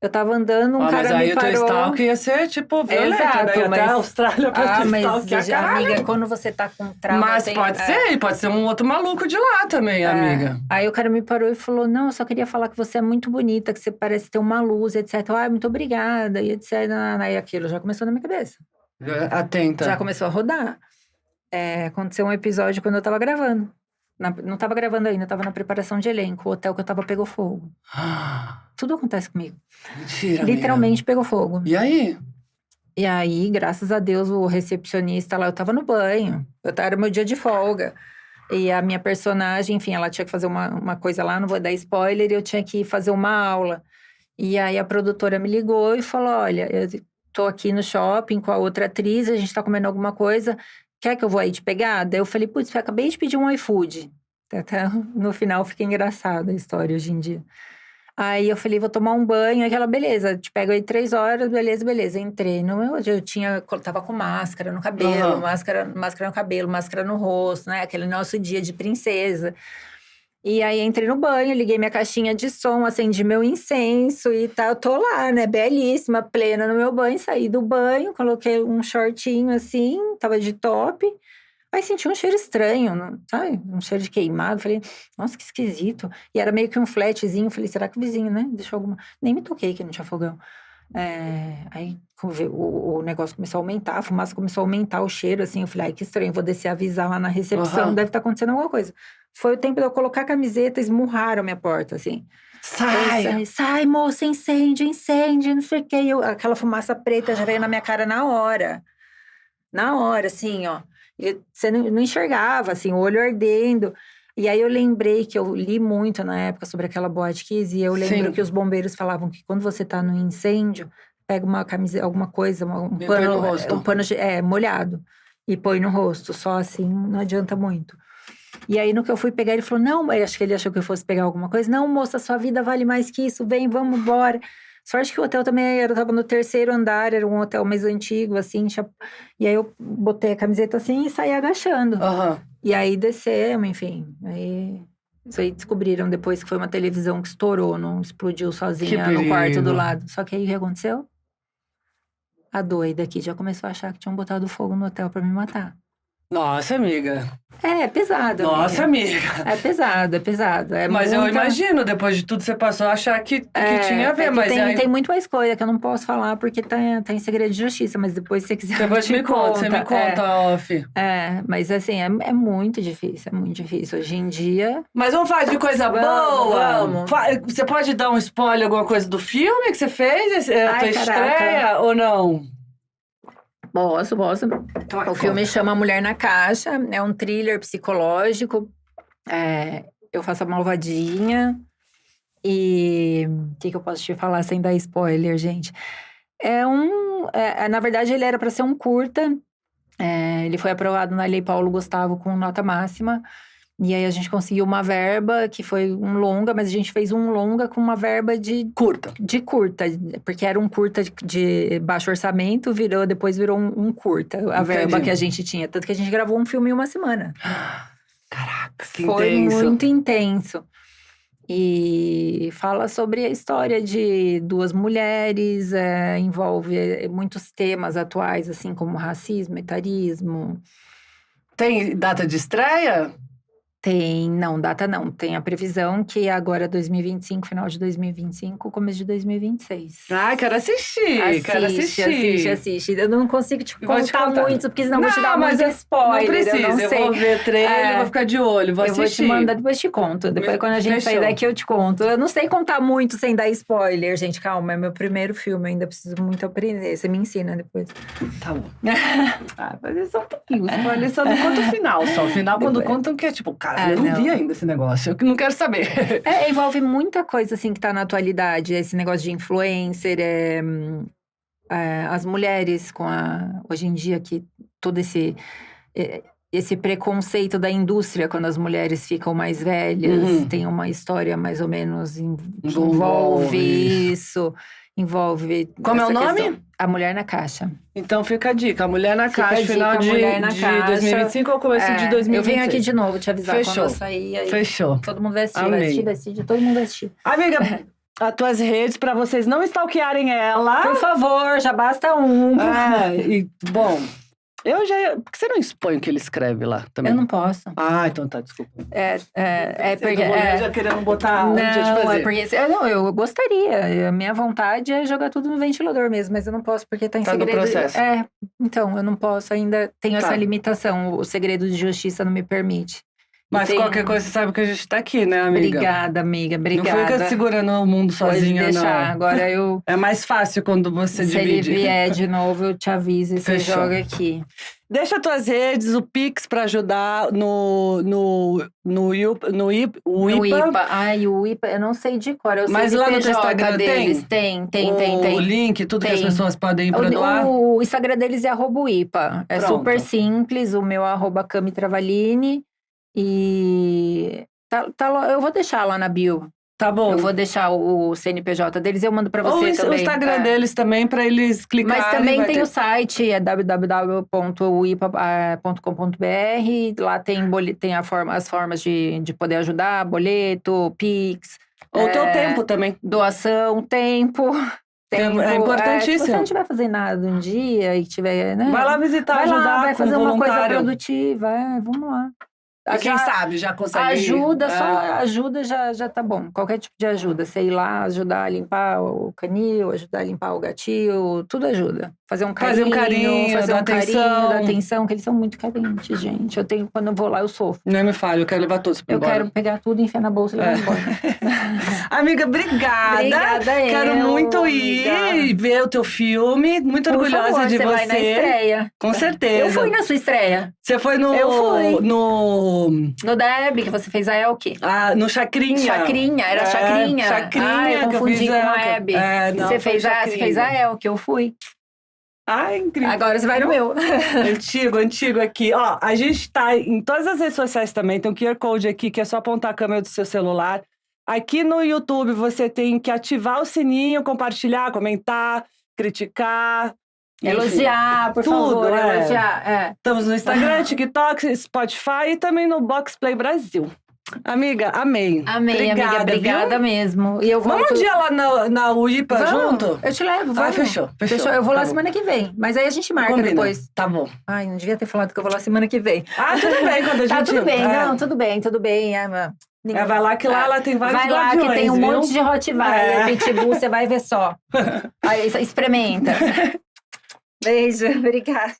Eu tava andando, um cara me parou. Mas aí o teu stalk ia ser, tipo, violento, Exato, né? Ia até a Austrália pra te mas stalkear, caralho. amiga, quando você tá com trauma... Mas pode ser um outro maluco de lá também, amiga. Aí o cara me parou e falou, não, eu só queria falar que você é muito bonita, que você parece ter uma luz, etc. Muito obrigada, e etc. Aí aquilo já começou na minha cabeça. Atenta. Já começou a rodar. Aconteceu um episódio quando eu tava gravando. Não tava gravando ainda, tava na preparação de elenco. O hotel que eu tava pegou fogo. Tudo acontece comigo. Mentira, Literalmente amiga. pegou fogo. E aí? E aí, graças a Deus, o recepcionista lá, eu tava no banho. Era meu dia de folga. E a minha personagem, enfim, ela tinha que fazer uma coisa lá, não vou dar spoiler, e eu tinha que fazer uma aula. E aí a produtora me ligou e falou, olha, eu tô aqui no shopping com a outra atriz, a gente tá comendo alguma coisa, quer que eu vou aí te pegar? Daí eu falei, putz, eu acabei de pedir um iFood. Até no final fica engraçada a história hoje em dia. Aí eu falei, vou tomar um banho. Aquela, beleza, te pego aí 3 horas, beleza. Entrei. Tava com máscara no cabelo, máscara no cabelo, máscara no rosto, né? Aquele nosso dia de princesa. E aí entrei no banho, liguei minha caixinha de som, acendi meu incenso e tal. Eu tô lá, né? Belíssima, plena no meu banho. Saí do banho, coloquei um shortinho assim, tava de top. Aí senti um cheiro estranho, sabe? Um cheiro de queimado. Falei, nossa, que esquisito. E era meio que um flatzinho. Falei, será que o vizinho, né? Deixou alguma... Nem me toquei que não tinha fogão. Aí o negócio começou a aumentar, a fumaça começou a aumentar o cheiro, assim. Eu falei, ai, que estranho, vou descer avisar lá na recepção. Deve estar acontecendo alguma coisa. Foi o tempo de eu colocar a camiseta, esmurraram a minha porta, assim. Sai, moça, incêndio, não sei o quê. Aquela fumaça preta já veio na minha cara na hora. Na hora, assim, ó. Você não enxergava, assim, o olho ardendo. E aí eu lembrei que eu li muito na época sobre aquela Boate Kiss. E eu lembro que os bombeiros falavam que quando você tá no incêndio, pega uma camiseta, alguma coisa, um pano molhado. E põe no rosto, só assim, não adianta muito. E aí no que eu fui pegar, ele falou, não, acho que ele achou que eu fosse pegar alguma coisa. Não, moça, sua vida vale mais que isso, vem, vamos embora. Sorte que o hotel também eu tava no 3º andar, era um hotel mais antigo, assim. E aí eu botei a camiseta assim e saí agachando. E aí descemos, enfim. Isso aí descobriram depois que foi uma televisão que estourou, não explodiu sozinha no quarto do lado. Só que aí o que aconteceu? A doida aqui já começou a achar que tinham botado fogo no hotel pra me matar. Nossa, amiga. É pesado, Nossa, amiga. amiga. É pesado, é pesado. É Mas eu muita- imagino, depois de tudo que você passou, achar que tinha a ver. é que Mas tem muito mais coisa que eu não posso falar porque tá em segredo de justiça. Mas depois, se você quiser, depois eu te conto. você me conta, off. Mas assim, é muito difícil, é muito difícil. Hoje em dia… Mas vamos falar de coisa Vamos, boa. vamos. Você pode dar um spoiler, alguma coisa do filme que você fez? A Ai, tua caraca. estreia ou não? Posso. O filme chama Mulher na Caixa, é um thriller psicológico. Eu faço a malvadinha. E o que eu posso te falar sem dar spoiler, gente? Na verdade, ele era para ser um curta. Ele foi aprovado na Lei Paulo Gustavo com nota máxima. E aí a gente conseguiu uma verba, que foi um longa, mas a gente fez um longa com uma verba de Curta. Porque era um curta de baixo orçamento, depois virou um curta, a verba que a gente tinha. Tanto que a gente gravou um filme em uma semana. Caraca, que Foi intenso. muito intenso. E fala sobre a história de duas mulheres, envolve muitos temas atuais, assim como racismo, etarismo. Tem data de estreia? Não, data não. Tem a previsão que agora é 2025, final de 2025, começo de 2026. Ai, quero assistir, quero assistir. Assiste. Eu não consigo te Eu vou te contar contar. muito, porque senão eu vou te dar mas muito spoiler. Não precisa, eu não sei. vou ver trailer, vou ficar de olho, vou Eu vou assistir. te mandar, depois te conto. Depois, quando a gente sair Fechou. daqui, eu te conto. Eu não sei contar muito sem dar spoiler, gente. Calma, é meu primeiro filme, eu ainda preciso muito aprender. Você me ensina depois. Tá bom. Mas é só um pouquinho. Spoiler só não conta o final, só. O final, quando Depois. contam que é tipo, cara, eu não não. vi ainda esse negócio. Eu que não quero saber. Envolve muita coisa, assim, que tá na atualidade. Esse negócio de influencer, as mulheres hoje em dia, que todo esse preconceito da indústria, quando as mulheres ficam mais velhas, tem uma história mais ou menos que envolve isso. Envolve… Como é o essa nome? questão. A Mulher na Caixa. Então fica a dica. Mulher na Fica a Caixa, dica, final de Mulher na Caixa. 2025 ou começo de 2026? Eu venho aqui de novo te avisar Fechou. quando eu sair. Aí Fechou. todo mundo vai assistir, Amei. vai assistir, todo mundo vai assistir. Amiga, as tuas redes pra vocês não stalkearem ela. Por favor, já basta um. Bom, eu já ia… Por que você não expõe o que ele escreve lá também? Eu não posso. Ah, então tá, desculpa. Porque… Eu já querendo botar onde de Não, fazer. porque… eu gostaria. A minha vontade é jogar tudo no ventilador mesmo, mas eu não posso porque tá em Tá no segredo. processo. Então, eu não posso, ainda tenho Tá. essa limitação. O segredo de justiça não me permite. Mas tem- qualquer coisa, você sabe que a gente tá aqui, né, amiga? Obrigada, amiga, Não obrigada. fica segurando o mundo sozinha, Pode deixar, não. agora eu… É mais fácil quando você Se ele divide. vier de novo, eu te aviso e você Fechou. joga aqui. Deixa tuas redes, o Pix pra ajudar no IPA. No IPA. Ai, o IPA, eu não sei de cor. Eu Mas sei lá no o teu CPJ Instagram deles. Tem. O link, tudo que as Tem. pessoas podem ir pra doar. O Instagram deles é @IPA. É Pronto. super simples. O meu é @Cami Travaglini. E eu vou deixar lá na bio. Tá bom. Eu vou deixar o CNPJ deles, eu mando pra você Ou também. o Instagram deles também, pra eles clicarem. Mas também vai tem ter- o site, é www.uipa.com.br. Lá tem as formas de poder ajudar, boleto, Pix. Ou o teu tempo também. Doação, tempo. É importantíssimo. Se você não estiver fazendo nada um dia e tiver, né? Vai lá visitar, vai lá, ajudar vai com fazer uma coisa voluntário. produtiva. Vamos lá. E quem sabe já consegue Ajuda, ir. só ajuda já tá bom. Qualquer tipo de ajuda. Sei lá, ajudar a limpar o canil, ajudar a limpar o gatil, tudo ajuda. Fazer um carinho, dar atenção, que eles são muito carentes, gente. Quando eu vou lá, eu sofro. Não me fale, eu quero levar todos pra Eu embora. quero pegar tudo, enfiar na bolsa e levar embora. Amiga, obrigada. Obrigada, Quero muito ir amiga. e ver o teu filme. Muito Por orgulhosa favor, de você vai na estreia. Com certeza. Eu fui na sua estreia. Você foi no… Eu fui. No Da Hebe, que você fez a Elke. no Chacrinha. Chacrinha, era Chacrinha. Chacrinha, eu que eu confundi fiz com a Elke. Hebe. Não, Você foi fez a Elke, eu fui. Ai, incrível. Agora você vai no meu. Antigo aqui. Ó, a gente tá em todas as redes sociais também. Tem um QR Code aqui, que é só apontar a câmera do seu celular. Aqui no YouTube, você tem que ativar o sininho, compartilhar, comentar, criticar. enfim. Elogiar, por tudo, favor, elogiar. Estamos no Instagram, TikTok, Spotify e também no Box Play Brasil. Amiga, amei. Amei, amiga. Obrigada, Obrigada viu? mesmo. E eu Vamos volto... um dia lá na UIPA Vamos, junto? eu te levo, vamos. Fechou. Eu vou Tá lá bom. semana que vem. Mas aí a gente marca Combina. depois. Tá bom. Ai, não devia ter falado que eu vou lá semana que vem. Ah, tudo bem quando a gente... Tá, tudo bem. É. Não, tudo bem. Vai lá que lá tem vários Vai lá que guardiões, tem um viu? monte de Rottweiler, Pitbull, você vai ver só. Aí, experimenta. Beijo, obrigada.